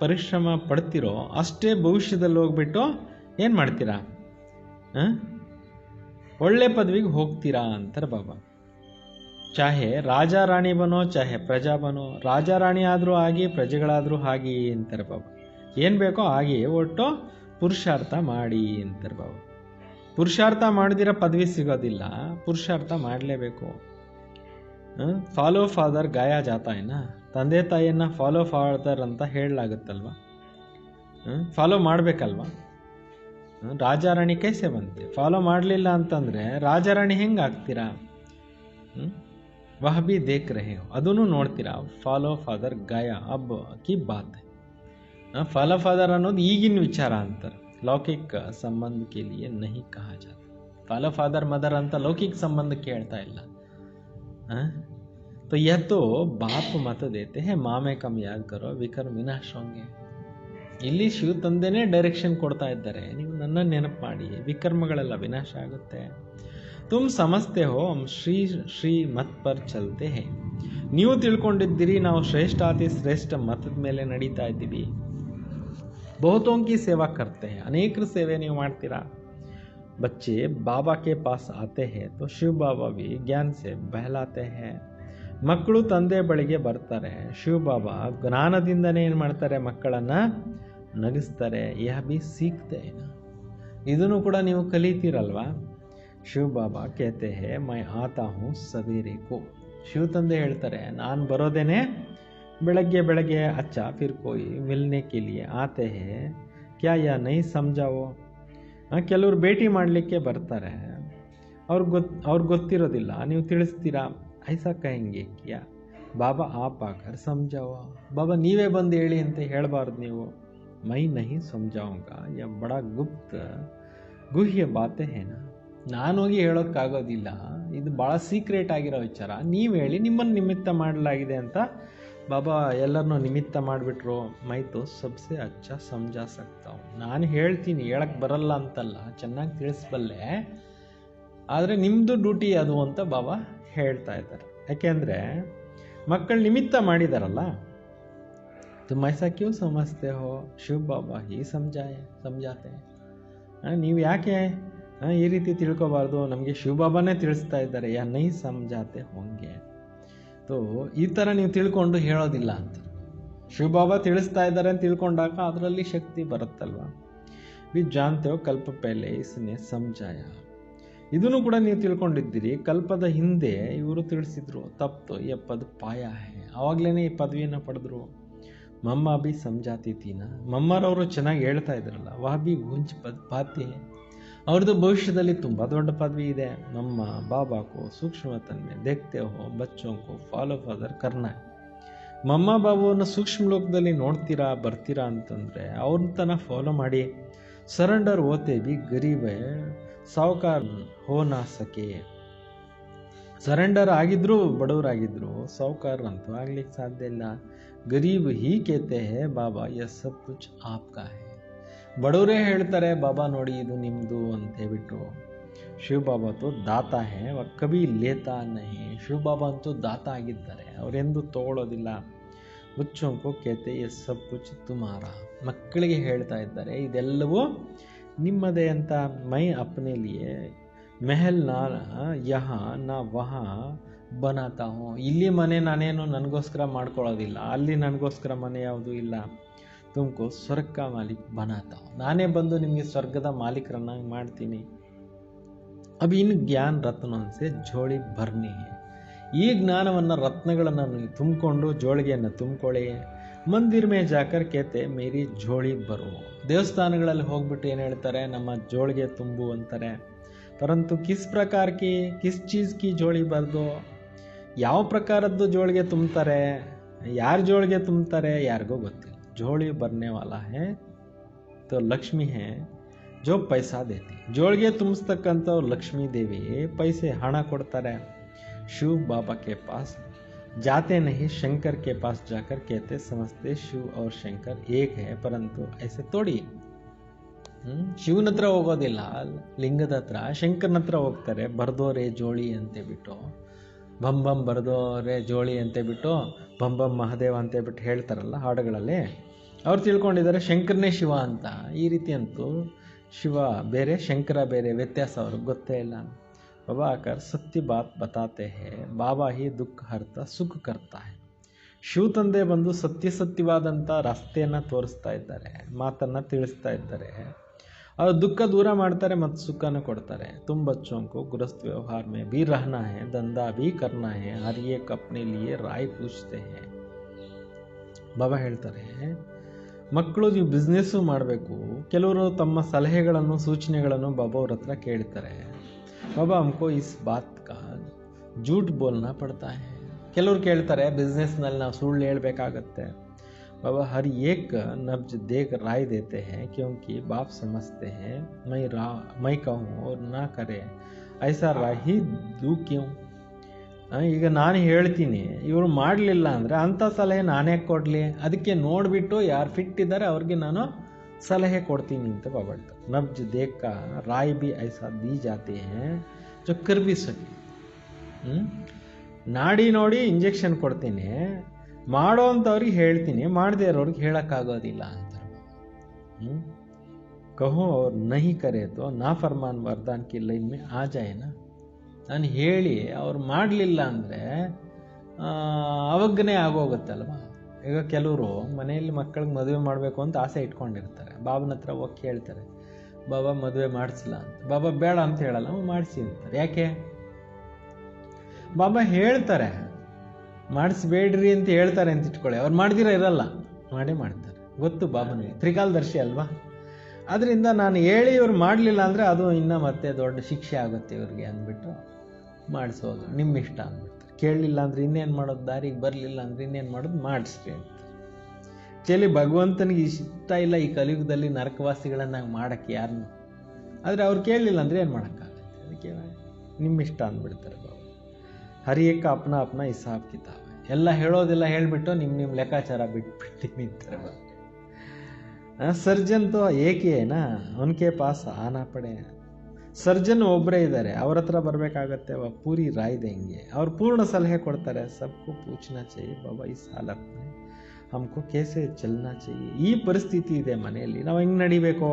ಪರಿಶ್ರಮ ಪಡ್ತಿರೋ, ಅಷ್ಟೇ ಭವಿಷ್ಯದಲ್ಲಿ ಹೋಗ್ಬಿಟ್ಟು ಏನು ಮಾಡ್ತೀರಾ, ಒಳ್ಳೆ ಪದವಿಗೆ ಹೋಗ್ತೀರಾ ಅಂತಾರೆ ಬಾಬಾ. ಚಾಹೆ ರಾಜ ರಾಣಿ ಬನೋ, ಚಾಹೆ ಪ್ರಜಾ ಬನೋ. ರಾಜ ರಾಣಿ ಆದರೂ ಆಗಿ, ಪ್ರಜೆಗಳಾದರೂ ಹಾಗೆ ಅಂತಾರೆ ಬಾಬಾ. ಏನು ಬೇಕೋ ಹಾಗೆ ಒಟ್ಟು ಪುರುಷಾರ್ಥ ಮಾಡಿ ಅಂತಾರೆ ಬಾಬಾ. ಪುರುಷಾರ್ಥ ಮಾಡಿದಿರ ಪದವಿ ಸಿಗೋದಿಲ್ಲ, ಪುರುಷಾರ್ಥ ಮಾಡಲೇಬೇಕು. ಫಾಲೋ ಫಾದರ್ ಗಾಯ ಜಾತಾ ಏನ, ತಂದೆ ತಾಯಿಯನ್ನ ಫಾಲೋ ಫಾದರ್ ಅಂತ ಹೇಳಲಾಗುತ್ತಲ್ವ, ಫಾಲೋ ಮಾಡಬೇಕಲ್ವ. ರಾಜಾರಾಣಿ ಕೈಸೆ ಬಂತೆ, ಫಾಲೋ ಮಾಡಲಿಲ್ಲ ಅಂತಂದರೆ ರಾಜಾರಾಣಿ ಹೆಂಗೆ ಆಗ್ತೀರಾ. ವಹ ಬಿ ದೇಖ್ ರಹೆ ಹೋ, ಅದನ್ನು ನೋಡ್ತೀರಾ. ಫಾಲೋ ಫಾದರ್ ಗಾಯ ಅಬ್ ಕಿ ಬಾತ್. ಫಾಲೋ ಫಾದರ್ ಅನ್ನೋದು ಈಗಿನ ವಿಚಾರ ಅಂತಾರೆ, ಲೌಕಿಕ ಸಂಬಂಧಕ್ಕೆ ಲಿಯೇ ನಹಿ ಕಹಾ ಜಾತ. ಫಾಲೋ ಫಾದರ್ ಮದರ್ ಅಂತ ಲೌಕಿಕ ಸಂಬಂಧಕ್ಕೆ ಹೇಳ್ತಾ ಇಲ್ಲ. तो यह तो बाप मत देते हैं, मामे कम याद करो ವಿಕರ್ಮ ವಿನಾಶ ಹೋಂಗೆ. ಇಲ್ಲಿ ಶಿವ ತಂದೆನೇ ಡೈರೆಕ್ಷನ್ ಕೊಡ್ತಾ ಇದ್ದಾರೆ, ನೀವು ನನ್ನ ನೆನಪು ಮಾಡಿ, ವಿಕರ್ಮಗಳೆಲ್ಲ ವಿನಾಶ ಆಗುತ್ತೆ. ತುಮ್ ಸಮಜ್ತೆ ಹೋ ಹಮ್ ಶ್ರೀ ಶ್ರೀ ಮತ್ ಪರ್ ಚಲ್ತೆ ಹೇ. ನೀವು ತಿಳ್ಕೊಂಡಿದ್ದೀರಿ ನಾವು ಶ್ರೇಷ್ಠಾತಿ ಶ್ರೇಷ್ಠ ಮತದ ಮೇಲೆ ನಡೀತಾ ಇದ್ದೀವಿ. ಬಹುತೋಂ ಕಿ ಸೇವಾ ಕರ್ತೆ ಹೇ, ಅನೇಕರ ಸೇವೆ ನೀವು ಮಾಡ್ತೀರಾ. ಬಚ್ಚೆ ಬಾಬಾ ಕೆ ಪಾಸ್ ಆತೆ ಹೇ ತೋ ಶಿವ ಬಾಬಾ ಭಿ ಜ್ಞಾನ ಸೆ ಬಹಲಾತೆ ಹೇ. ಮಕ್ಕಳು ತಂದೆ ಬಳಿಗೆ ಬರ್ತಾರೆ, ಶಿವ ಬಾಬಾ ಜ್ಞಾನದಿಂದನೇ ಏನು ಮಾಡ್ತಾರೆ, ಮಕ್ಕಳನ್ನು ನಗಿಸ್ತಾರೆ. ಯಹ ಬಿ ಸೀಖ್ತೆ ಹೇ, ಇದನ್ನು ಕೂಡ ನೀವು ಕಲಿತೀರಲ್ವಾ. ಶಿವ ಬಾಬಾ ಕೇತೆ ಹೇ ಮೈ ಆತಾ ಹೂँ ಸವೇರೆ ಕೋ. ಶಿವ ತಂದೆ ಹೇಳ್ತಾರೆ, ನಾನು ಬರೋದೇನೆ ಬೆಳಗ್ಗೆ ಬೆಳಗ್ಗೆ, ಅಚ್ಚಾ ಫಿರ್ ಕೋಯಿ ಮಿಲ್ನೆ ಕೆ ಲಿಯೆ ಆತೆ ಹೇ ಕ್ಯಾ ಯಾ ನೈ ಸಮझाओ. ಕೆಲವರು ಭೇಟಿ ಮಾಡಲಿಕ್ಕೆ ಬರ್ತಾರೆ, ಅವ್ರಿಗೆ ಗೊತ್ತಿರೋದಿಲ್ಲ, ನೀವು ತಿಳಿಸ್ತೀರಾ. ಐಸಾ ಕಹೆಂಗೆ ಕ್ಯಾ ಬಾಬಾ ಆಪ್ ಆಕರ್ ಸಮझाओ. ಬಾಬಾ ನೀವೇ ಬಂದು ಹೇಳಿ ಅಂತ ಹೇಳಬಾರ್ದು ನೀವು. ಮೈ ನಹಿ ಸಮझाऊंगा ಯಾ ಬಡಾ ಗುಪ್ತ ಗುಹ್ಯ ಬಾತೆ ಹೇನ. ನಾನು ಹೋಗಿ ಹೇಳೋಕ್ಕಾಗೋದಿಲ್ಲ, ಇದು ಭಾಳ ಸೀಕ್ರೆಟ್ ಆಗಿರೋ ವಿಚಾರ, ನೀವು ಹೇಳಿ, ನಿಮ್ಮನ್ನು ನಿಮಿತ್ತ ಮಾಡಲಾಗಿದೆ ಅಂತ ಬಾಬಾ ಎಲ್ಲರನ್ನೂ ನಿಮಿತ್ತ ಮಾಡಿಬಿಟ್ರು. ಮೈತು ಸಬ್ಸೆ ಅಚ್ಚ ಸಮझा सकता हूँ. ನಾನು ಹೇಳ್ತೀನಿ, ಹೇಳಕ್ಕೆ ಬರಲ್ಲ ಅಂತಲ್ಲ, ಚೆನ್ನಾಗಿ ತಿಳಿಸ್ಬಲ್ಲೆ, ಆದರೆ ನಿಮ್ಮದು ಡ್ಯೂಟಿ ಅದು ಅಂತ ಬಾಬಾ ಹೇಳ್ತಾ ಇದ್ದಾರೆ. ಯಾಕೆಂದರೆ ಮಕ್ಕಳು ನಿಮಿತ್ತ ಮಾಡಿದಾರಲ್ಲ. ತುಮ್ ಐಸಾ ಕ್ಯೂ ಸಮಜ್ತೆ ಹೋ, ಶಿವ ಬಾಬಾ ಹೀ ಸಮझाते. ನೀವು ಯಾಕೆ ಈ ರೀತಿ ತಿಳ್ಕೊಬಾರ್ದು, ನಮಗೆ ಶಿವಬಾಬಾನೇ ತಿಳಿಸ್ತಾ ಇದ್ದಾರೆ. ಯಾ ನೈ ಸಮझाते ಹೋಂಗೆ. ಈ ಥರ ನೀವು ತಿಳ್ಕೊಂಡು ಹೇಳೋದಿಲ್ಲ ಅಂತ. ಶಿವಬಾಬಾ ತಿಳಿಸ್ತಾ ಇದ್ದಾರೆ ಅಂತ ತಿಳ್ಕೊಂಡಾಗ ಅದರಲ್ಲಿ ಶಕ್ತಿ ಬರುತ್ತಲ್ವ. ವಿ ಜಾನ್ತೆ ಹೋ ಕಲ್ಪ ಪೆಹಲೆ ಇಸ್ನೆ ಸಮझाया. ಇದನ್ನು ಕೂಡ ನೀವು ತಿಳ್ಕೊಂಡಿದ್ದೀರಿ, ಕಲ್ಪದ ಹಿಂದೆ ಇವರು ತಿಳಿಸಿದ್ರು. ತಪ್ತು ಯ ಪದ ಪಾಯ ಹೇ, ಆವಾಗಲೇ ಈ ಪದವಿಯನ್ನು ಪಡೆದ್ರು. ಮಮ್ಮ ಬಿ ಸಮझाती ಥೀ ನಾ, ಮಮ್ಮರವರು ಚೆನ್ನಾಗಿ ಹೇಳ್ತಾ ಇದ್ರಲ್ಲ. ವಾಹ ಬಿ ಗುಂಜ್ ಪಾತಿ, ಅವ್ರದ್ದು ಭವಿಷ್ಯದಲ್ಲಿ ತುಂಬ ದೊಡ್ಡ ಪದವಿ ಇದೆ. ನಮ್ಮ ಬಾಬಾ ಕೋ ಸೂಕ್ಷ್ಮತನ್ ಮೇ ದೇಖ್ತೆ ಹೋ, ಬಚ್ಚೋಂ ಕೋ ಫಾಲೋ ಫಾದರ್ ಕರ್ನಾ. ಮಮ್ಮ ಬಾಬುವನ್ನು ಸೂಕ್ಷ್ಮ ಲೋಕದಲ್ಲಿ ನೋಡ್ತೀರಾ, ಬರ್ತೀರಾ ಅಂತಂದರೆ ಅವ್ರನ್ನ ಫಾಲೋ ಮಾಡಿ. ಸರೆಂಡರ್ ಹೋತೆ ಬಿ ಗರೀಬ್ ಸಾವುಕಾರ ಹೋ ನಾ ಸಕೆ. ಸರೆಂಡರ್ ಆಗಿದ್ರು, ಬಡವರಾಗಿದ್ರು, ಸಾವುಕಾರರಂತೂ ಆಗ್ಲಿಕ್ಕೆ ಸಾಧ್ಯ ಇಲ್ಲ. ಗರೀಬ್ ಹೀ ಕೇತೆ ಹೇ ಬಾಬಾ ಯ ಸಬ್ ಕುಚ್ ಆಪ್ಕಾ ಹೇ. ಬಡವರೇ ಹೇಳ್ತಾರೆ, ಬಾಬಾ ನೋಡಿ ಇದು ನಿಮ್ಮದು ಅಂತ ಹೇಳ್ಬಿಟ್ಟು. ಶಿವ ಬಾಬಾ ತೋ ದಾತಾ ಹೇ ವ ಕಭಿ ಲೇತಾ ನಹಿ. ಶಿವ ಬಾಬಾ ಅಂತೂ ದಾತ ಆಗಿದ್ದಾರೆ, ಅವರೆಂದೂ ತಗೊಳ್ಳೋದಿಲ್ಲ. ಬಚ್ಚೋಂಕೋ ಕೇತೆ ಯ ಸಬ್ ಕುಚ್ ತುಮಾರ. ಮಕ್ಕಳಿಗೆ ಹೇಳ್ತಾ ಇದ್ದಾರೆ, ಇದೆಲ್ಲವೂ ನಿಮ್ಮದೇ ಅಂತ. ಮೈ ಅಪ್ನೆ ಲಿಯೆ ಮೆಹಲ್ ನಾ ಯಹಾ ನಾ ವಹಾ ಬನಾತಾ ಹೂँ. ಇಲ್ಲಿ ಮನೆ ನಾನೇನು ನನಗೋಸ್ಕರ ಮಾಡ್ಕೊಳ್ಳೋದಿಲ್ಲ, ಅಲ್ಲಿ ನನಗೋಸ್ಕರ ಮನೆ ಯಾವುದೂ ಇಲ್ಲ. ತುಮಕೋ ಸ್ವರ್ಗ ಕಾ ಮಾಲೀಕ್ ಬನಾತಾ ಹೂँ. ನಾನೇ ಬಂದು ನಿಮಗೆ ಸ್ವರ್ಗದ ಮಾಲೀಕರನ್ನಾಗಿ ಮಾಡ್ತೀನಿ. ಅಬ್ ಇನ್ ಜ್ಞಾನ ರತ್ನೋನ್ಸೆ ಜೋಳಿ ಭರ್ನಿ. ಈ ಜ್ಞಾನವನ್ನು, ರತ್ನಗಳನ್ನು ನೀವು ತುಂಬಿಕೊಂಡು ಜೋಳಿಗೆಯನ್ನು ತುಂಬಿಕೊಳ್ಳಿ. ಮಂದಿರ್ ಮೇ ಜಾಕರ್ ಕೇತೆ ಮೇರಿ ಜೋಳಿ ಬರು. ದೇವಸ್ಥಾನಗಳಲ್ಲಿ ಹೋಗ್ಬಿಟ್ಟು ಏನು ಹೇಳ್ತಾರೆ, ನಮ್ಮ ಜೋಳಿಗೆ ತುಂಬು ಅಂತಾರೆ. ಪರಂತು ಕಿಸ್ ಪ್ರಕಾರ ಕಿ ಕಿಸ್ ಚೀಸ್ ಕಿ ಜೋಳಿ ಬರ್ದು, ಯಾವ ಪ್ರಕಾರದ್ದು ಜೋಳಿಗೆ ತುಂಬ್ತಾರೆ, ಯಾರು ಜೋಳಿಗೆ ತುಂಬ್ತಾರೆ ಯಾರಿಗೂ ಗೊತ್ತಿಲ್ಲ. ಜೋಳಿ ಬರ್ನೆ ವಾಲಾ ಹೇ ತೋ ಲಕ್ಷ್ಮಿ ಹೇ ಜೋ ಪೈಸಾ ದೇತಿ. ಜೋಳಿಗೆ ತುಂಬಿಸ್ತಕ್ಕಂಥವ್ರು ಲಕ್ಷ್ಮೀ ದೇವಿ, ಪೈಸೆ ಹಣ ಕೊಡ್ತಾರೆ. ಶಿವ ಬಾಬಾ ಕೆ ಪಾಸ್ जाते नहीं, शंकर के पास जाकर कहते समझते शिव और शंकर एक है, परंतु ऐसे थोड़ी. ಶಿವನ ಹತ್ರ ಹೋಗೋದಿಲ್ಲ, ಲಿಂಗದ ಹತ್ರ, ಶಂಕರನ ಹತ್ರ ಹೋಗ್ತಾರೆ. ಬರ್ದೋರೆ ಜೋಳಿ ಅಂತೇಳ್ಬಿಟ್ಟು, ಬಂ ಬಂ ಬರ್ದೋರೆ ಜೋಳಿ ಅಂತೇಳ್ಬಿಟ್ಟು, ಬಂ ಬಂ ಮಹಾದೇವ ಅಂತೇಳ್ಬಿಟ್ಟು ಹೇಳ್ತಾರಲ್ಲ ಹಾಡುಗಳಲ್ಲಿ. ಅವ್ರು ತಿಳ್ಕೊಂಡಿದ್ದಾರೆ ಶಂಕರನೇ ಶಿವ ಅಂತ. ಈ ರೀತಿ ಅಂತೂ ಶಿವ ಬೇರೆ, ಶಂಕರ ಬೇರೆ, ವ್ಯತ್ಯಾಸ ಅವ್ರಿಗೆ ಗೊತ್ತೇ ಇಲ್ಲ. ಬಾಬಾ ಆಕರ್ ಸತ್ಯ ಬಾತ್ ಬತಾತೆ ಹೇ, ಬಾಬಾ ಹಿ ದುಃಖ ಹರ್ತ ಸುಖ ಕರ್ತಾ ಹೇ. ಶಿವ ತಂದೆ ಬಂದು ಸತ್ಯವಾದಂಥ ರಸ್ತೆಯನ್ನು ತೋರಿಸ್ತಾ ಇದ್ದಾರೆ, ಮಾತನ್ನು ತಿಳಿಸ್ತಾ ಇದ್ದಾರೆ. ಅದು ದುಃಖ ದೂರ ಮಾಡ್ತಾರೆ ಮತ್ತು ಸುಖನೂ ಕೊಡ್ತಾರೆ. ತುಮ್ ಬಚ್ಚೋಂ ಕೋ ಗೃಹಸ್ಥ ವ್ಯವಹಾರ ಮೇ ಭೀ ರಹನಾ ಹೇ, ದಂಧಾ ಭೀ ಕರ್ನಾ ಹೇ, ಹರ್ ಏಕ್ ಅಪ್ನೆ ಲಿಯೇ ರಾಯ್ ಪೂಜ್ತೆ ಹೇ. ಬಾಬಾ ಹೇಳ್ತಾರೆ, ಮಕ್ಕಳು ನೀವು ಬಿಸ್ನೆಸ್ಸು ಮಾಡಬೇಕು. ಕೆಲವರು ತಮ್ಮ ಸಲಹೆಗಳನ್ನು, ಸೂಚನೆಗಳನ್ನು ಬಾಬಾ ಅವ್ರ ಹತ್ರ ಕೇಳ್ತಾರೆ. ಬಾಬಾ ಹಮ್ಕೋ ಇಸ್ ಬಾತ್ ಕಾ ಜೂಟ್ ಬೋಲ್ನಾ ಪಡ್ತಾ ಹೇ. ಕೆಲವ್ರು ಕೇಳ್ತಾರೆ, ಬಿಸ್ನೆಸ್ನಲ್ಲಿ ನಾವು ಸುಳ್ಳು ಹೇಳಬೇಕಾಗತ್ತೆ. बाबा हर एक नब्ज देख राय देते हैं, क्योंकि बाप समझते हैं मैं कहूँ और ना करे ऐसा राही दू क्यों. ಈಗ ನಾನು ಹೇಳ್ತೀನಿ, ಇವರು ಮಾಡಲಿಲ್ಲ ಅಂದರೆ ಅಂಥ ಸಲಹೆ ನಾನೇ ಕೊಡಲಿ, ಅದಕ್ಕೆ ನೋಡಿಬಿಟ್ಟು ಯಾರು ಫಿಟ್ ಇದ್ದಾರೆ ಅವ್ರಿಗೆ ನಾನು ಸಲಹೆ ಕೊಡ್ತೀನಿ ಅಂತ ಬಾಬಾ ಹೇಳ್ತಾರೆ. ನಬ್ಜ್ ದೇಖ ರಾಯ್ ಬಿ ಐಸಾ ದಿ ಜಾತಿ ಹೇ ಜೋ ಕರ್ ಬಿ ಸಕೆ. ನಾಡಿ ನೋಡಿ ಇಂಜೆಕ್ಷನ್ ಕೊಡ್ತೀನಿ, ಮಾಡೋ ಅಂಥವ್ರಿಗೆ ಹೇಳ್ತೀನಿ, ಮಾಡದೇ ಇರೋರಿಗೆ ಹೇಳೋಕ್ಕಾಗೋದಿಲ್ಲ ಅಂತಾರೆ. ಕಹೋ ಅವ್ರು ನಹಿ ಕರೆ ತೋ ನಾ ಫರ್ಮಾನ್ ವರದಾನ್ ಕಿ ಲೈನ್ ಮೇ ಆ ಜಾಯೇನ. ನಾನು ಹೇಳಿ ಅವ್ರು ಮಾಡಲಿಲ್ಲ ಅಂದರೆ ಅವಗ್ಗನೇ ಆಗೋಗುತ್ತಲ್ವ. ಈಗ ಕೆಲವರು ಮನೆಯಲ್ಲಿ ಮಕ್ಕಳಿಗೆ ಮದುವೆ ಮಾಡಬೇಕು ಅಂತ ಆಸೆ ಇಟ್ಕೊಂಡಿರ್ತಾರೆ. ಬಾಬನ ಹತ್ರ ಹೋಗಿ ಕೇಳ್ತಾರೆ, ಬಾಬಾ ಮದುವೆ ಮಾಡಿಸಿಲ್ಲ ಅಂತ. ಬಾಬಾ ಬೇಡ ಅಂತ ಹೇಳಲ್ಲ, ಮಾಡಿಸಿ ಅಂತಾರೆ. ಯಾಕೆ? ಬಾಬಾ ಹೇಳ್ತಾರೆ ಮಾಡಿಸ್ಬೇಡ್ರಿ ಅಂತ ಹೇಳ್ತಾರೆ ಅಂತ ಇಟ್ಕೊಳ್ಳಿ, ಅವ್ರು ಮಾಡ್ದಿರ ಇರಲ್ಲ, ಮಾಡೇ ಮಾಡ್ತಾರೆ. ಗೊತ್ತು ಬಾಬನಿಗೆ, ತ್ರಿಕಾಲದರ್ಶಿ ಅಲ್ವಾ. ಅದರಿಂದ ನಾನು ಹೇಳಿ ಇವ್ರು ಮಾಡಲಿಲ್ಲ ಅಂದರೆ ಅದು ಇನ್ನೂ ಮತ್ತೆ ದೊಡ್ಡ ಶಿಕ್ಷೆ ಆಗುತ್ತೆ ಇವ್ರಿಗೆ ಅಂದ್ಬಿಟ್ಟು ಮಾಡಿಸೋದು. ನಿಮ್ಮ ಇಷ್ಟ ಅಂದ್ಬಿಡ್ತಾರೆ. ಕೇಳಲಿಲ್ಲ ಅಂದರೆ ಇನ್ನೇನು ಮಾಡೋದು, ದಾರಿಗೆ ಬರಲಿಲ್ಲ ಅಂದರೆ ಇನ್ನೇನು ಮಾಡೋದು, ಮಾಡಿಸ್ರಿ ಅಂತ. ಆ್ಯಕ್ಚುಲಿ ಭಗವಂತನಿಗೆ ಇಷ್ಟ ಇಲ್ಲ ಈ ಕಲಿಯುಗದಲ್ಲಿ ನರಕವಾಸಿಗಳನ್ನಾಗಿ ಮಾಡೋಕ್ಕೆ ಯಾರನ್ನು. ಆದರೆ ಅವ್ರು ಕೇಳಲಿಲ್ಲ ಅಂದರೆ ಏನು ಮಾಡೋಕ್ಕಾಗತ್ತೆ, ಅದಕ್ಕೆ ನಿಮ್ಮ ಇಷ್ಟ ಅಂದ್ಬಿಡ್ತಾರೆ ಬಾಬಾ. ಹರಿಯಕ್ಕ ಅಪ್ನ ಅಪ್ನ ಹಿಸಾಬ್ ಕಿತಾಬ್, ಎಲ್ಲ ಹೇಳೋದೆಲ್ಲ ಹೇಳಿಬಿಟ್ಟು ನಿಮ್ಮ ಲೆಕ್ಕಾಚಾರ ಬಿಟ್ಬಿಟ್ಟು ನಿಂತಾರೆ ಬಾಬಾ. ಸರ್ಜನ್ ತೋ ಏಕೇನಾ ಉನ್ಕೆ ಪಾಸ್ ಆನಾ ಪಡೆ. ಸರ್ಜನ್ ಒಬ್ಬರೇ ಇದ್ದಾರೆ, ಅವ್ರ ಹತ್ರ ಬರಬೇಕಾಗತ್ತೆ. ಪೂರಿ ರಾಯ್ ದೇಂಗೆ, ಅವ್ರು ಪೂರ್ಣ ಸಲಹೆ ಕೊಡ್ತಾರೆ. ಸಬ್ಕು ಪೂಛನಾ ಚಾಹಿಯೆ ಬಾಬಾ ಇಸ್ ಹಾಲತ್ ಮೇ ಹಮ್ಕೋ ಕೇಸೆ ಚಲ್ನಾ ಚಾಹಿಯೆ. ಈ ಪರಿಸ್ಥಿತಿ ಇದೆ ಮನೆಯಲ್ಲಿ, ನಾವು ಹೆಂಗೆ ನಡಿಬೇಕು,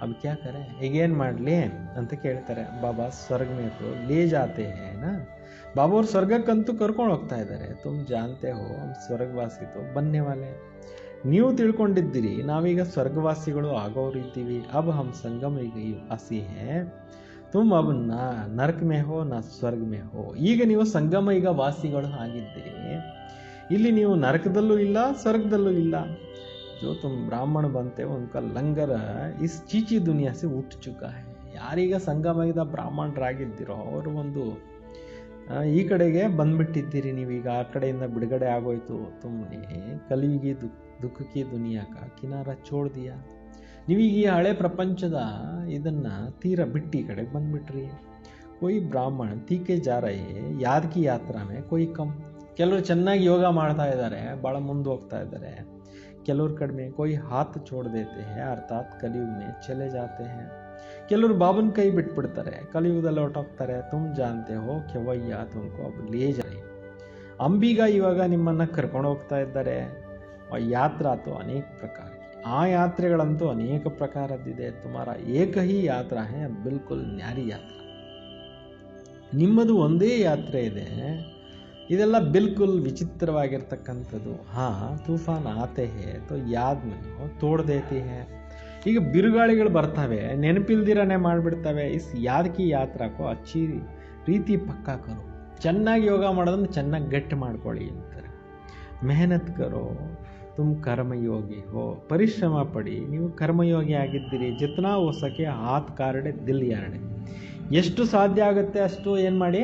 अब क्या करें, ಈಗೇನು ಮಾಡಲಿ ಅಂತ ಕೇಳ್ತಾರೆ. ಬಾಬಾ ಸ್ವರ್ಗ ಮೇ ತೋ ಲೇ ಜಾತೆ ಹೇನಾ, ಬಾಬಾ ಅವ್ರು ಸ್ವರ್ಗಕ್ಕಂತೂ ಕರ್ಕೊಂಡು ಹೋಗ್ತಾ ಇದ್ದಾರೆ. ತುಮ್ ಜಾನ್ತೆ ಹೋ ಹಮ್ ಸ್ವರ್ಗವಾಸಿ ತೋ ಬನ್ನೆ ವಾಲೆ. ನೀವು ತಿಳ್ಕೊಂಡಿದ್ದೀರಿ ನಾವೀಗ ಸ್ವರ್ಗವಾಸಿಗಳು ಆಗೋರು ಇದ್ದೀವಿ. ಅಬ್ ಹಮ್ ಸಂಗಮ ವಾಸಿ ಹೇ, ತುಮ್ ಅಬ್ ನರಕ ಮೇ ಹೋ ನಾ ಸ್ವರ್ಗ ಮೇ ಹೋ. ಈಗ ನೀವು ಸಂಗಮ ಈಗ ವಾಸಿಗಳು ಆಗಿದ್ದೀರಿ, ಇಲ್ಲಿ ನೀವು ನರಕದಲ್ಲೂ ಇಲ್ಲ ಸ್ವರ್ಗದಲ್ಲೂ ಇಲ್ಲ. जो तुम ब्राह्मण बनते हो उनका लंगर इस चीची दुनिया से उठ चुका है. ಯಾರೀಗ ಸಂಗಮದ ಬ್ರಾಹ್ಮಣರಾಗಿದ್ದೀರೋ ಅವರು ಒಂದು ಈ ಕಡೆಗೆ ಬಂದ್ಬಿಟ್ಟಿದ್ದೀರಿ, ನೀವೀಗ ಆ ಕಡೆಯಿಂದ ಬಿಡುಗಡೆ ಆಗೋಯ್ತು. ತುಮ್ನೆ ಕಲಿಯುಗಿ ದುಃಖಕ್ಕೆ ದುನಿಯಾಕ ಕಿನಾರ ಚೋಡ್ ದಿಯಾ. ನೀವೀಗ ಈ ಹಳೆ ಪ್ರಪಂಚದ ಇದನ್ನು ತೀರ ಬಿಟ್ಟು ಈ ಕಡೆಗೆ ಬಂದ್ಬಿಟ್ರಿ. ಕೊಯ್ ಬ್ರಾಹ್ಮಣ ತೀಕೆ ಜಾರೇ ಯಾದಕಿ ಯಾತ್ರಾ ಮೇ ಕೊಯ್ ಕಮ್. ಕೆಲವರು ಚೆನ್ನಾಗಿ ಯೋಗ ಮಾಡ್ತಾ ಇದ್ದಾರೆ, ಭಾಳ ಮುಂದೆ ಹೋಗ್ತಾ ಇದ್ದಾರೆ. ಕೆಲವರು ಕಡಿಮೆ. कोई हाथ छोड़ देते हैं अर्थात कलयुग में चले जाते हैं. ಕೆಲವರು ಬಾಬನ ಕೈ ಬಿಟ್ಬಿಡ್ತಾರೆ, ಕಲಿಯುಗದಲ್ಲಿ ಹೊರಟೋಗ್ತಾರೆ. ತುಮ್ ಜಾನ್ತೆ ಹೋ ಕೆವಯ್ಯ ತುಮಕು ಅಬ್ ಲೇ ಜಾಯೆ. ಅಂಬಿಗ ಇವಾಗ ನಿಮ್ಮನ್ನು ಕರ್ಕೊಂಡು ಹೋಗ್ತಾ ಇದ್ದಾರೆ. ಯಾತ್ರಾ ತೋ ಅನೇಕ ಪ್ರಕಾರ, ಆ ಯಾತ್ರೆಗಳಂತೂ ಅನೇಕ ಪ್ರಕಾರದ್ದಿದೆ. ತುಮಾರ ಏಕ ಹಿ ಯಾತ್ರಾ ಹೇ ಬಿಲ್ಕುಲ್ ನ್ಯಾರಿ ಯಾತ್ರಾ. ನಿಮ್ಮದು ಒಂದೇ ಯಾತ್ರೆ ಇದೆ, ಇದೆಲ್ಲ ಬಿಲ್ಕುಲ್ ವಿಚಿತ್ರವಾಗಿರ್ತಕ್ಕಂಥದ್ದು. ಹಾಂ ತೂಫಾನ್ ಆತೆ ಹೇ ತೋ ಯಾದ್ ಮನೋ ತೋಡ್ ದೇತಿ ಹೇ. ಈಗ ಬಿರುಗಾಳಿಗಳು ಬರ್ತವೆ, ನೆನಪಿಲ್ದಿರನೇ ಮಾಡಿಬಿಡ್ತವೆ. ಇಸ್ ಯಾದಕಿ ಯಾತ್ರಾಕೋ ಅಚ್ಚಿ ರೀತಿ ಪಕ್ಕಾ ಕರೋ. ಚೆನ್ನಾಗಿ ಯೋಗ ಮಾಡೋದನ್ನು ಚೆನ್ನಾಗಿ ಗಟ್ಟಿ ಮಾಡ್ಕೊಳ್ಳಿ ಅಂತಾರೆ. ಮೆಹನತ್ ಕರೋ ತುಮ್ ಕರ್ಮಯೋಗಿ ಹೋ. ಪರಿಶ್ರಮ ಪಡಿ, ನೀವು ಕರ್ಮಯೋಗಿ ಆಗಿದ್ದೀರಿ. ಜಿತ್ನಾ ಹೋ ಸಕೆ ಹಾತ್ ಕಾರ್ಡೆ ದಿಲ್ ಯಾರ್ಡೆ. ಎಷ್ಟು ಸಾಧ್ಯ ಆಗುತ್ತೆ ಅಷ್ಟು ಏನು ಮಾಡಿ,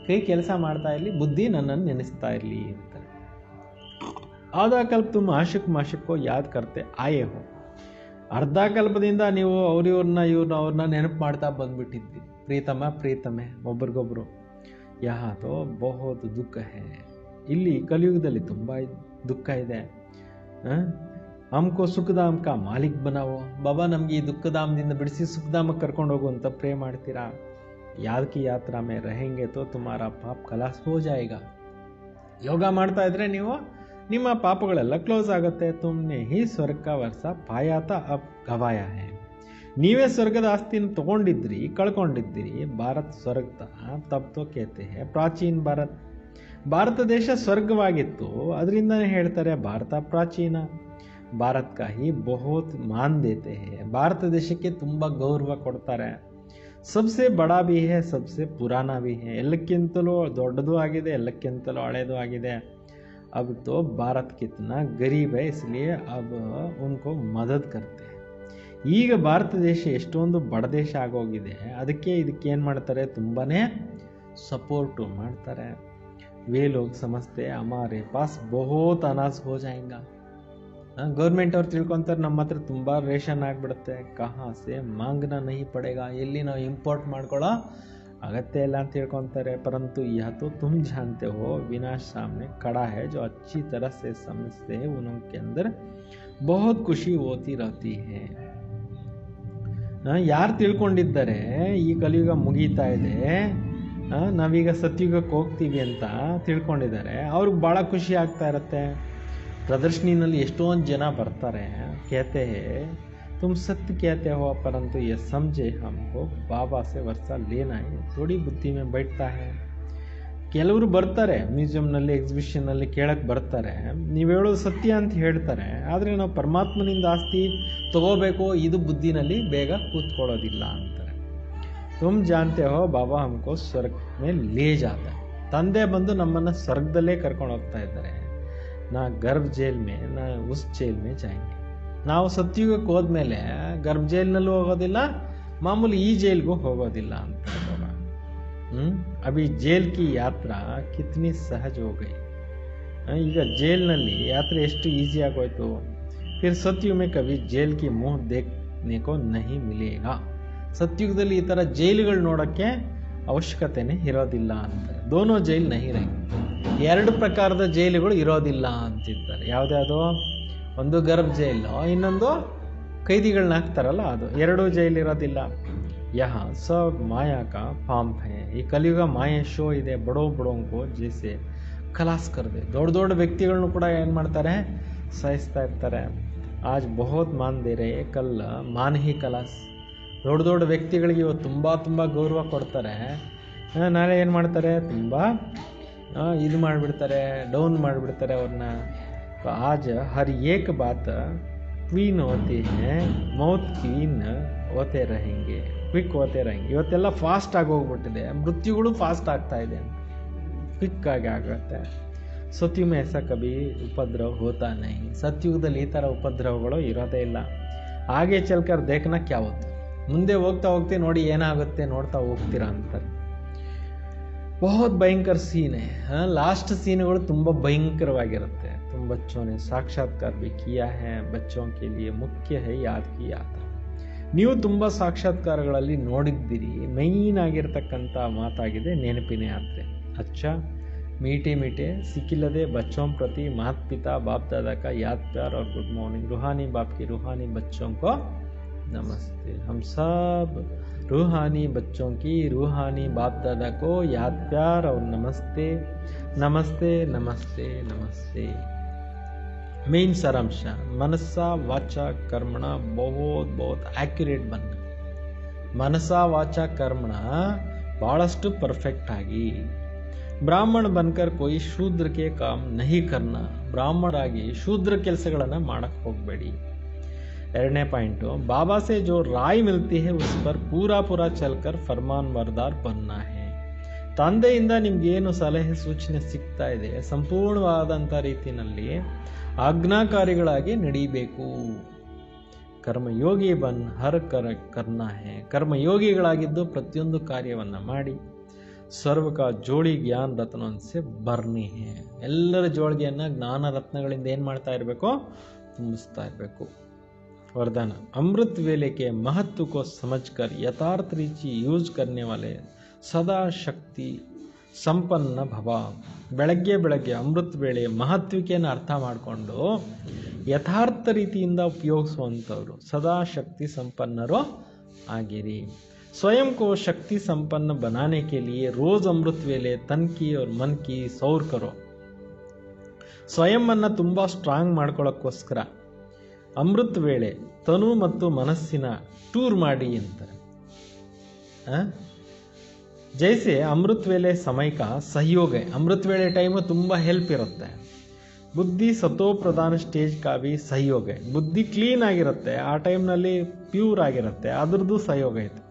ಕೈ ಕೆಲಸ ಮಾಡ್ತಾ ಇರಲಿ, ಬುದ್ಧಿ ನನ್ನನ್ನು ನೆನೆಸ್ತಾ ಇರಲಿ ಅಂತಾರೆ. ಆಧಾ ಕಲ್ಪ ತುಮ್ ಆಶುಕ್ ಮಾಶುಕ್ಕೋ ಯಾದ್ ಕರ್ತೆ ಆಯೇ ಹೋ. ಅರ್ಧ ಕಲ್ಪದಿಂದ ನೀವು ಅವ್ರನ್ನ ನೆನಪು ಮಾಡ್ತಾ ಬಂದ್ಬಿಟ್ಟಿದ್ವಿ. ಪ್ರೀತಮ ಪ್ರೀತಮೆ ಒಬ್ರಿಗೊಬ್ರು. ಯಹಾ ತೋ ಬಹುತ್ ದುಃಖ ಹೇ. ಇಲ್ಲಿ ಕಲಿಯುಗದಲ್ಲಿ ತುಂಬ ದುಃಖ ಇದೆ. ಹಮ್ಕೋ ಸುಖಧಾಮ್ ಕಾ ಮಾಲಿಕ್ ಬನಾವೋ. ಬಾಬಾ ನಮಗೆ ಈ ದುಃಖಧಾಮದಿಂದ ಬಿಡಿಸಿ ಸುಖಧಾಮಕ್ಕೆ ಕರ್ಕೊಂಡು ಹೋಗುವಂತ ಪ್ರೇ ಮಾಡ್ತೀರಾ. ಯಾದ್ ಕಿ ಯಾತ್ರಾ ಮೇ रहेंगे तो तुम्हारा ಪಾಪ ಖಲಾಸ್ ಹೋ ಜಾಯೇಗಾ. ಯೋಗ ಮಾಡ್ತಾ ಇದ್ರೆ ನೀವು ನಿಮ್ಮ ಪಾಪಗಳೆಲ್ಲ ಕ್ಲೋಸ್ ಆಗುತ್ತೆ. ತುಮ್ನೆ ಹಿ ಸ್ವರ್ಗ ಕಾ ವರ್ಷ ಪಾಯಾತ ಅಬ್ ಗವಾಯ ಹೇ. ನೀವೇ ಸ್ವರ್ಗದ ಆಸ್ತಿನ ತಗೊಂಡಿದ್ರಿ, ಕಳ್ಕೊಂಡಿದ್ದೀರಿ. ಭಾರತ್ ಸ್ವರ್ಗ ತಬ್ ತೋ ಕೇತೆ ಹೇ ಪ್ರಾಚೀನ್ ಭಾರತ್. ಭಾರತ ದೇಶ ಸ್ವರ್ಗವಾಗಿತ್ತು, ಅದರಿಂದನೇ ಹೇಳ್ತಾರೆ ಭಾರತ ಪ್ರಾಚೀನ. ಭಾರತ್ ಕಾ ಹಿ ಬಹುತ್ ಮಾನ್ ದೇತೆ ಹೇ. ಭಾರತ ದೇಶಕ್ಕೆ ತುಂಬ ಗೌರವ ಕೊಡ್ತಾರೆ. ಸಬ್ಸೆ ಬಡಾ ಭಿ ಹೇ ಸಬ್ಸೆ ಪುರಾಣ ಭಿ ಹೇ. ಎಲ್ಲಕ್ಕಿಂತಲೂ ದೊಡ್ಡದು ಆಗಿದೆ, ಎಲ್ಲಕ್ಕಿಂತಲೂ ಹಳೇದು ಆಗಿದೆ. ಅಬ್ ತೋ ಭಾರತ್ ಕಿತ್ನಾ ಗರೀಬ್ ಹೈ ಇಸ್ಲಿಯೇ ಅಬ್ ಉನ್ಕೋ ಮದದ್ ಕರ್ತೆ. ಈಗ ಭಾರತ ದೇಶ ಎಷ್ಟೊಂದು ಬಡ ದೇಶ ಆಗೋಗಿದೆ, ಅದಕ್ಕೆ ಇದಕ್ಕೇನು ಮಾಡ್ತಾರೆ, ತುಂಬಾ ಸಪೋರ್ಟು ಮಾಡ್ತಾರೆ. ವೇ ಲೋಗ್ ಸಮಸ್ತೆ ಹಮಾರೆ ಪಾಸ್ ಬಹುತ್ ಅನಾಜ್ ಹೋ ಜಾಯೇಗಾ. ಗೌರ್ಮೆಂಟ್ ಅವ್ರು ತಿಳ್ಕೊತಾರೆ ನಮ್ಮ ಹತ್ರ ತುಂಬ ರೇಷನ್ ಆಗಿಬಿಡುತ್ತೆ. ಕಹಾಸೆ ಮಾಂಗನ ನಹಿ ಪಡೆಗ. ಎಲ್ಲಿ ನಾವು ಇಂಪೋರ್ಟ್ ಮಾಡ್ಕೊಳ್ಳೋ ಅಗತ್ಯ ಇಲ್ಲ ಅಂತ ತಿಳ್ಕೊತಾರೆ. ಪರಂತು ಯಹ ತೋ ತುಮ್ ಜಾನ್ತೆ ಹೋ ವಿನಾಶ್ ಸಾಮ್ನೆ ಕಡಾ ಹೈ ಜೋ ಅಚ್ಚಿ ತರಹ ಸೆ ಸಮಜ್ತೆ ಹೈ ಉನ್ಕೆ ಅಂದರ್ ಬಹುತ್ ಖುಷಿ ಹೋತಿ ರಹತಿ ಹೈ. ಯಾರು ತಿಳ್ಕೊಂಡಿದ್ದಾರೆ ಈ ಕಲಿಯುಗ ಮುಗೀತಾ ಇದೆ, ನಾವೀಗ ಸತ್ಯುಗಕ್ಕೆ ಹೋಗ್ತೀವಿ ಅಂತ ತಿಳ್ಕೊಂಡಿದ್ದಾರೆ, ಅವ್ರಿಗೆ ಭಾಳ ಖುಷಿ ಆಗ್ತಾ ಇರುತ್ತೆ. ಪ್ರದರ್ಶನಿನಲ್ಲಿ ಎಷ್ಟೊಂದು ಜನ ಬರ್ತಾರೆ. कहते हैं तुम सत्य कहते हो परंतु ये समझे हमको बाबा से वर्षा लेना है. थोड़ी बुद्धि में बैठता है. ಕೆಲವರು ಬರ್ತಾರೆ ಮ್ಯೂಸಿಯಂನಲ್ಲಿ, ಎಕ್ಸಿಬಿಷನ್ನಲ್ಲಿ ಕೇಳಕ್ಕೆ ಬರ್ತಾರೆ. ನೀವು ಹೇಳೋದು ಸತ್ಯ ಅಂತ ಹೇಳ್ತಾರೆ, ಆದರೆ ನಾವು ಪರಮಾತ್ಮನಿಂದ ಆಸ್ತಿ ತಗೋಬೇಕು ಇದು ಬುದ್ಧಿನಲ್ಲಿ ಬೇಗ ಕೂತ್ಕೊಳ್ಳೋದಿಲ್ಲ ಅಂತಾರೆ. ತುಮ್ ಜಾನ್ತೆ ಹೋ ಬಾಬಾ ಹಮ್ಕೋ ಸ್ವರ್ಗ ಮೇ ಲೇ ಜಾತಾ. ತಂದೆ ಬಂದು ನಮ್ಮನ್ನು ಸ್ವರ್ಗದಲ್ಲೇ ಕರ್ಕೊಂಡು ಹೋಗ್ತಾ ಇದ್ದಾರೆ. ನಾ ಗರ್ಭ ಜೈಲ್ ಮೇ ನಾ ಉಸ್ ಜೈಲ್ ಮೇ ಜಾಯಂಗೆ. ನಾವು ಸತ್ಯುಗಕ್ಕೆ ಹೋದ್ಮೇಲೆ ಗರ್ಭ ಜೈಲ್ನಲ್ಲೂ ಹೋಗೋದಿಲ್ಲ, ಮಾಮೂಲಿ ಈ ಜೈಲ್ಗೂ ಹೋಗೋದಿಲ್ಲ ಅಂತ ಬಾಬಾ. ಅಭಿ ಜೈಲ್ ಕಿ ಯಾತ್ರಾ ಕಿತ್ನಿ ಸಹಜ ಹೋಗೈ. ಈಗ ಜೈಲ್ನಲ್ಲಿ ಯಾತ್ರೆ ಎಷ್ಟು ಈಸಿ ಆಗೋಯ್ತು. ಫಿರ್ ಸತ್ಯುಗ ಮೇ ಕಭಿ ಜೈಲ್ ಕಿ ಮುಹ ದೇಖ್ನೆ ಕೋ ನಹಿ ಮಿಲೇಗಾ. ಸತ್ಯುಗದಲ್ಲಿ ಈ ಥರ ಜೈಲುಗಳು ನೋಡೋಕ್ಕೆ ಅವಶ್ಯಕತೆನೇ ಇರೋದಿಲ್ಲ ಅಂತಾರೆ. ದೋನೋ ಜೈಲ್ ನಹಿ ರಹೆ. ಎರಡು ಪ್ರಕಾರದ ಜೈಲುಗಳು ಇರೋದಿಲ್ಲ ಅಂತಿದ್ದಾರೆ. ಯಾವುದ್ಯಾವುದೋ ಒಂದು ಗರ್ಭ ಜೈಲು, ಇನ್ನೊಂದು ಕೈದಿಗಳನ್ನ ಹಾಕ್ತಾರಲ್ಲ ಅದು. ಎರಡೂ ಜೈಲು ಇರೋದಿಲ್ಲ. ಯಹ ಸಬ್ ಮಾಯಾ ಕಾ ಪಾಂಪ್ ಹೈ. ಈ ಕಲಿಯುಗ ಮಾಯೆ ಶೋ ಇದೆ. ಬಡೋಂಕೋ ಜೈಸೆ ಖಲಾಸ್ ಕರ್ದೆ. ದೊಡ್ಡ ದೊಡ್ಡ ವ್ಯಕ್ತಿಗಳನ್ನು ಕೂಡ ಏನು ಮಾಡ್ತಾರೆ, ಸಾಯಿಸ್ತಾ ಇರ್ತಾರೆ. ಆಜ್ ಬಹುತ್ ಮಾನ್ ದೇ ರೇ, ಕಲ್ ಮಾನ್ ಹಿ ಖಲಾಸ್. ದೊಡ್ಡ ದೊಡ್ಡ ವ್ಯಕ್ತಿಗಳಿಗೆ ಇವತ್ತು ತುಂಬ ಗೌರವ ಕೊಡ್ತಾರೆ, ನಾಳೆ ಏನು ಮಾಡ್ತಾರೆ, ತುಂಬ ಇದು ಮಾಡಿಬಿಡ್ತಾರೆ, ಡೌನ್ ಮಾಡಿಬಿಡ್ತಾರೆ ಅವ್ರನ್ನ. ಆಜ್ ಹರ್ ಏಕ್ ಬಾತ್ ಕ್ವೀನ್ ಹೋತಿ ಹೇ, ಮೌತ್ ಕ್ವೀನ್ ಹೋತೆ रहेंगे, ಕ್ವಿಕ್ ಹೋತೆ रहेंगे. ಇವತ್ತೆಲ್ಲ ಫಾಸ್ಟ್ ಆಗಿ ಹೋಗ್ಬಿಟ್ಟಿದೆ, ಮೃತ್ಯುಗಳು ಫಾಸ್ಟ್ ಆಗ್ತಾ ಇದೆ, ಕ್ವಿಕ್ ಆಗಿ ಆಗುತ್ತೆ. ಸತ್ಯುಗ ಮೇ ಐಸಾ ಕಭಿ ಉಪದ್ರವ ಹೋತಾ ನಹಿ. ಸತ್ಯುಗದಲ್ಲಿ ಈ ಥರ ಉಪದ್ರವಗಳು ಇರೋದೇ ಇಲ್ಲ. ಹಾಗೆ ಚಲ್ಕರ್ ದೇಖ್ನಾ ಕ್ಯಾ ಹೋತಾ. ಮುಂದೆ ಹೋಗ್ತಾ ನೋಡಿ ಏನಾಗುತ್ತೆ ನೋಡ್ತಾ ಹೋಗ್ತೀರಾ ಅಂತಾರೆ. ಬಹುತ್ ಭಯಂಕರ ಸೀನ್ ಹೈ. ಲಾಸ್ಟ್ ಸೀನ್ಗಳು ತುಂಬ ಭಯಂಕರವಾಗಿರುತ್ತೆ. ತುಮ್ ಬಚ್ಚೋं ने साक्षात्कार भी किया है, बच्चों के लिए मुख्य है याद की यात्रा. ನೀವು ತುಂಬ ಸಾಕ್ಷಾತ್ಕಾರಗಳಲ್ಲಿ ನೋಡಿದ್ದೀರಿ. ಮೈನ್ ಆಗಿರ್ತಕ್ಕಂಥ ಮಾತಾಗಿದೆ ನೆನಪಿನ ಯಾತ್ರೆ. अच्छा मीठे मीठे सिक्किಲ್ಲದೆ बच्चों प्रति माता पिता बाप दादा का याद प्यार और गुड मॉर्निंग. रूहानी बाप की रूहानी बच्चों को नमस्ते. हम सब रूहानी बच्चों की रूहानी बाप दादा को याद प्यार और नमस्ते नमस्ते नमस्ते नमस्ते. मेन सारांश मनसा वाचा कर्मण बहुत एक्यूरेट बनना. मनसा वाचा कर्मण ಬಹಳಷ್ಟು ಪರ್ಫೆಕ್ಟ್ ಆಗಿ. ಬ್ರಾಹ್ಮಣ ಬನ್ಕರ್ कोई ಶೂದ್ರ के काम नहीं करना. ಬ್ರಾಹ್ಮಣರಾಗಿ ಶೂದ್ರ ಕೆಲಸಗಳನ್ನು ಮಾಡಕ್ಕೆ ಹೋಗಬೇಡಿ. ಎರಡನೇ ಪಾಯಿಂಟು, ಬಾಬಾ ಸೆ ಜೋ ರಾಯ್ ಮಿಲ್ತಿ ಹೈ ಉಸ್ ಪರ್ ಪೂರಾ ಚಲ್ಕರ್ ಫರ್ಮಾನ್ ವರ್ದಾರ್ ಬನ್ನ ಹೈ. ತಂದೆಯಿಂದ ನಿಮ್ಗೇನು ಸಲಹೆ ಸೂಚನೆ ಸಿಗ್ತಾ ಇದೆ ಸಂಪೂರ್ಣವಾದಂಥ ರೀತಿಯಲ್ಲಿ ಆಜ್ಞಾಕಾರಿಗಳಾಗಿ ನಡೀಬೇಕು. ಕರ್ಮಯೋಗಿ ಬನ್ ಹರ್ ಕರ್ನಾ ಹೈ. ಕರ್ಮಯೋಗಿಗಳಾಗಿದ್ದು ಪ್ರತಿಯೊಂದು ಕಾರ್ಯವನ್ನು ಮಾಡಿ. ಸರ್ವ ಕಾ ಜೋಡಿ ಜ್ಞಾನ ರತ್ನೋನ್ಸೆ ಬರ್ನಿ ಹೈ. ಎಲ್ಲರ ಜೋಳಿಗೆಯನ್ನು ಜ್ಞಾನ ರತ್ನಗಳಿಂದ ಏನು ಮಾಡ್ತಾ ಇರಬೇಕು, ತುಂಬಿಸ್ತಾ ಇರಬೇಕು. वरदान अमृत वेले के महत्व को समझकर यथार्थ रीति यूज करने वाले सदा शक्ति संपन्न भव. ಬೆಳಗ್ಗೆ ಅಮೃತ ವೇಳೆ ಮಹತ್ವಕ್ಕೆಯನ್ನು ಅರ್ಥ ಮಾಡಿಕೊಂಡು ಯಥಾರ್ಥ ರೀತಿಯಿಂದ ಉಪಯೋಗಿಸುವಂಥವ್ರು ಸದಾ ಶಕ್ತಿ ಸಂಪನ್ನರು ಆಗಿರಿ. स्वयं को शक्ति संपन्न बनाने के लिए रोज अमृत वेले तन की और मन की सौर करो. ಸ್ವಯಂ ಅನ್ನು ತುಂಬ ಸ್ಟ್ರಾಂಗ್ ಮಾಡ್ಕೊಳ್ಳೋಕ್ಕೋಸ್ಕರ ಅಮೃತ ವೇಳೆ ತನು ಮತ್ತು ಮನಸ್ಸಿನ ಟೂರ್ ಮಾಡಿ ಅಂತಾರೆ. ಜೈಸೆ ಅಮೃತ ವೇಳೆ ಸಮಯಕ ಸಹಯೋಗ. ಅಮೃತ ವೇಳೆ ಟೈಮು ತುಂಬ ಹೆಲ್ಪ್ ಇರುತ್ತೆ. ಬುದ್ಧಿ ಸತೋ ಪ್ರಧಾನ ಸ್ಟೇಜ್ ಕಾ ಭಿ ಸಹಯೋಗ. ಬುದ್ಧಿ ಕ್ಲೀನ್ ಆಗಿರುತ್ತೆ, ಆ ಟೈಮ್ನಲ್ಲಿ ಪ್ಯೂರ್ ಆಗಿರುತ್ತೆ, ಅದ್ರದ್ದು ಸಹಯೋಗ ಐತೆ.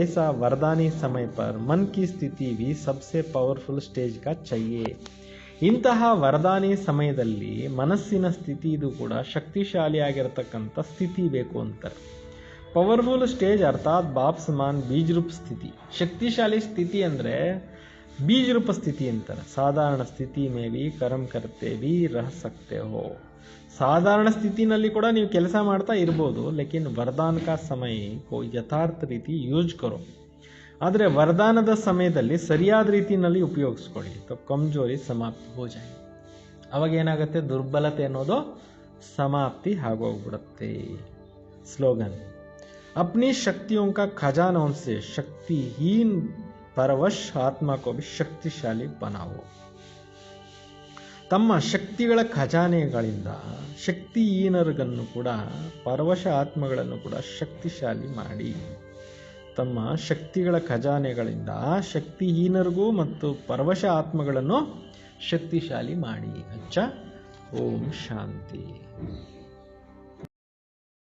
ಐಸಾ ವರದಾನಿ ಸಮಯ ಪರ್ ಮನ್ ಕಿ ಸ್ಥಿತಿ ಭಿ ಸಬ್ಸೆ ಪವರ್ಫುಲ್ ಸ್ಟೇಜ್ ಕಾ ಚಹಿಯೆ. ಇಂತಹ ವರದಾನಿ ಸಮಯದಲ್ಲಿ ಮನಸ್ಸಿನ ಸ್ಥಿತಿ ಇದು ಕೂಡ ಶಕ್ತಿಶಾಲಿಯಾಗಿರತಕ್ಕಂಥ ಸ್ಥಿತಿ ಬೇಕು ಅಂತಾರೆ. ಪವರ್ಫುಲ್ ಸ್ಟೇಜ್ ಅರ್ಥಾತ್ ಬಾಪ್ ಸಮಾನ್ ಬೀಜರೂಪ ಸ್ಥಿತಿ. ಶಕ್ತಿಶಾಲಿ ಸ್ಥಿತಿ ಅಂದರೆ ಬೀಜರೂಪ ಸ್ಥಿತಿ ಅಂತಾರೆ. ಸಾಧಾರಣ ಸ್ಥಿತಿ ಮೇ ಭಿ ಕರ್ಮ ಕರ್ತೆ ಭಿ ರಹ ಸಕ್ತೆ ಹೋ. ಸಾಧಾರಣ ಸ್ಥಿತಿನಲ್ಲಿ ಕೂಡ ನೀವು ಕೆಲಸ ಮಾಡ್ತಾ ಇರ್ಬೋದು, ಲೇಕಿನ್ ವರದಾನ ಕಾ ಸಮಯ ಕೋ ಯಥಾರ್ಥ ರೀತಿ ಯೂಸ್ ಕರೋ. ಆದರೆ ವರದಾನದ ಸಮಯದಲ್ಲಿ ಸರಿಯಾದ ರೀತಿಯಲ್ಲಿ ಉಪಯೋಗಿಸ್ಕೊಳ್ಳಿ. ಕಮ್ಜೋರಿ ಸಮಾಪ್ತಿ ಹೋ ಜಾಯ್. ಅವಾಗ ಏನಾಗುತ್ತೆ, ದುರ್ಬಲತೆ ಅನ್ನೋದು ಸಮಾಪ್ತಿ ಆಗೋಗ್ಬಿಡುತ್ತೆ. ಸ್ಲೋಗನ್ ಅಪ್ನಿ ಶಕ್ತಿಯೋं का खजानों से शक्तिहीन परवश आत्मा को भी शक्तिशाली बनाओ. ತಮ್ಮ ಶಕ್ತಿಗಳ ಖಜಾನೆಗಳಿಂದ ಶಕ್ತಿಹೀನರನ್ನು ಕೂಡ ಪರವಶ ಆತ್ಮಗಳನ್ನು ಕೂಡ ಶಕ್ತಿಶಾಲಿ ಮಾಡಿ. ತಮ್ಮ ಶಕ್ತಿಗಳ ಖಜಾನೆಗಳಿಂದ ಶಕ್ತಿಹೀನರಿಗೂ ಮತ್ತು ಪರವಶ ಆತ್ಮಗಳನ್ನು ಶಕ್ತಿಶಾಲಿ ಮಾಡಿ. ಅಚ್ಚ ಓಂ ಶಾಂತಿ.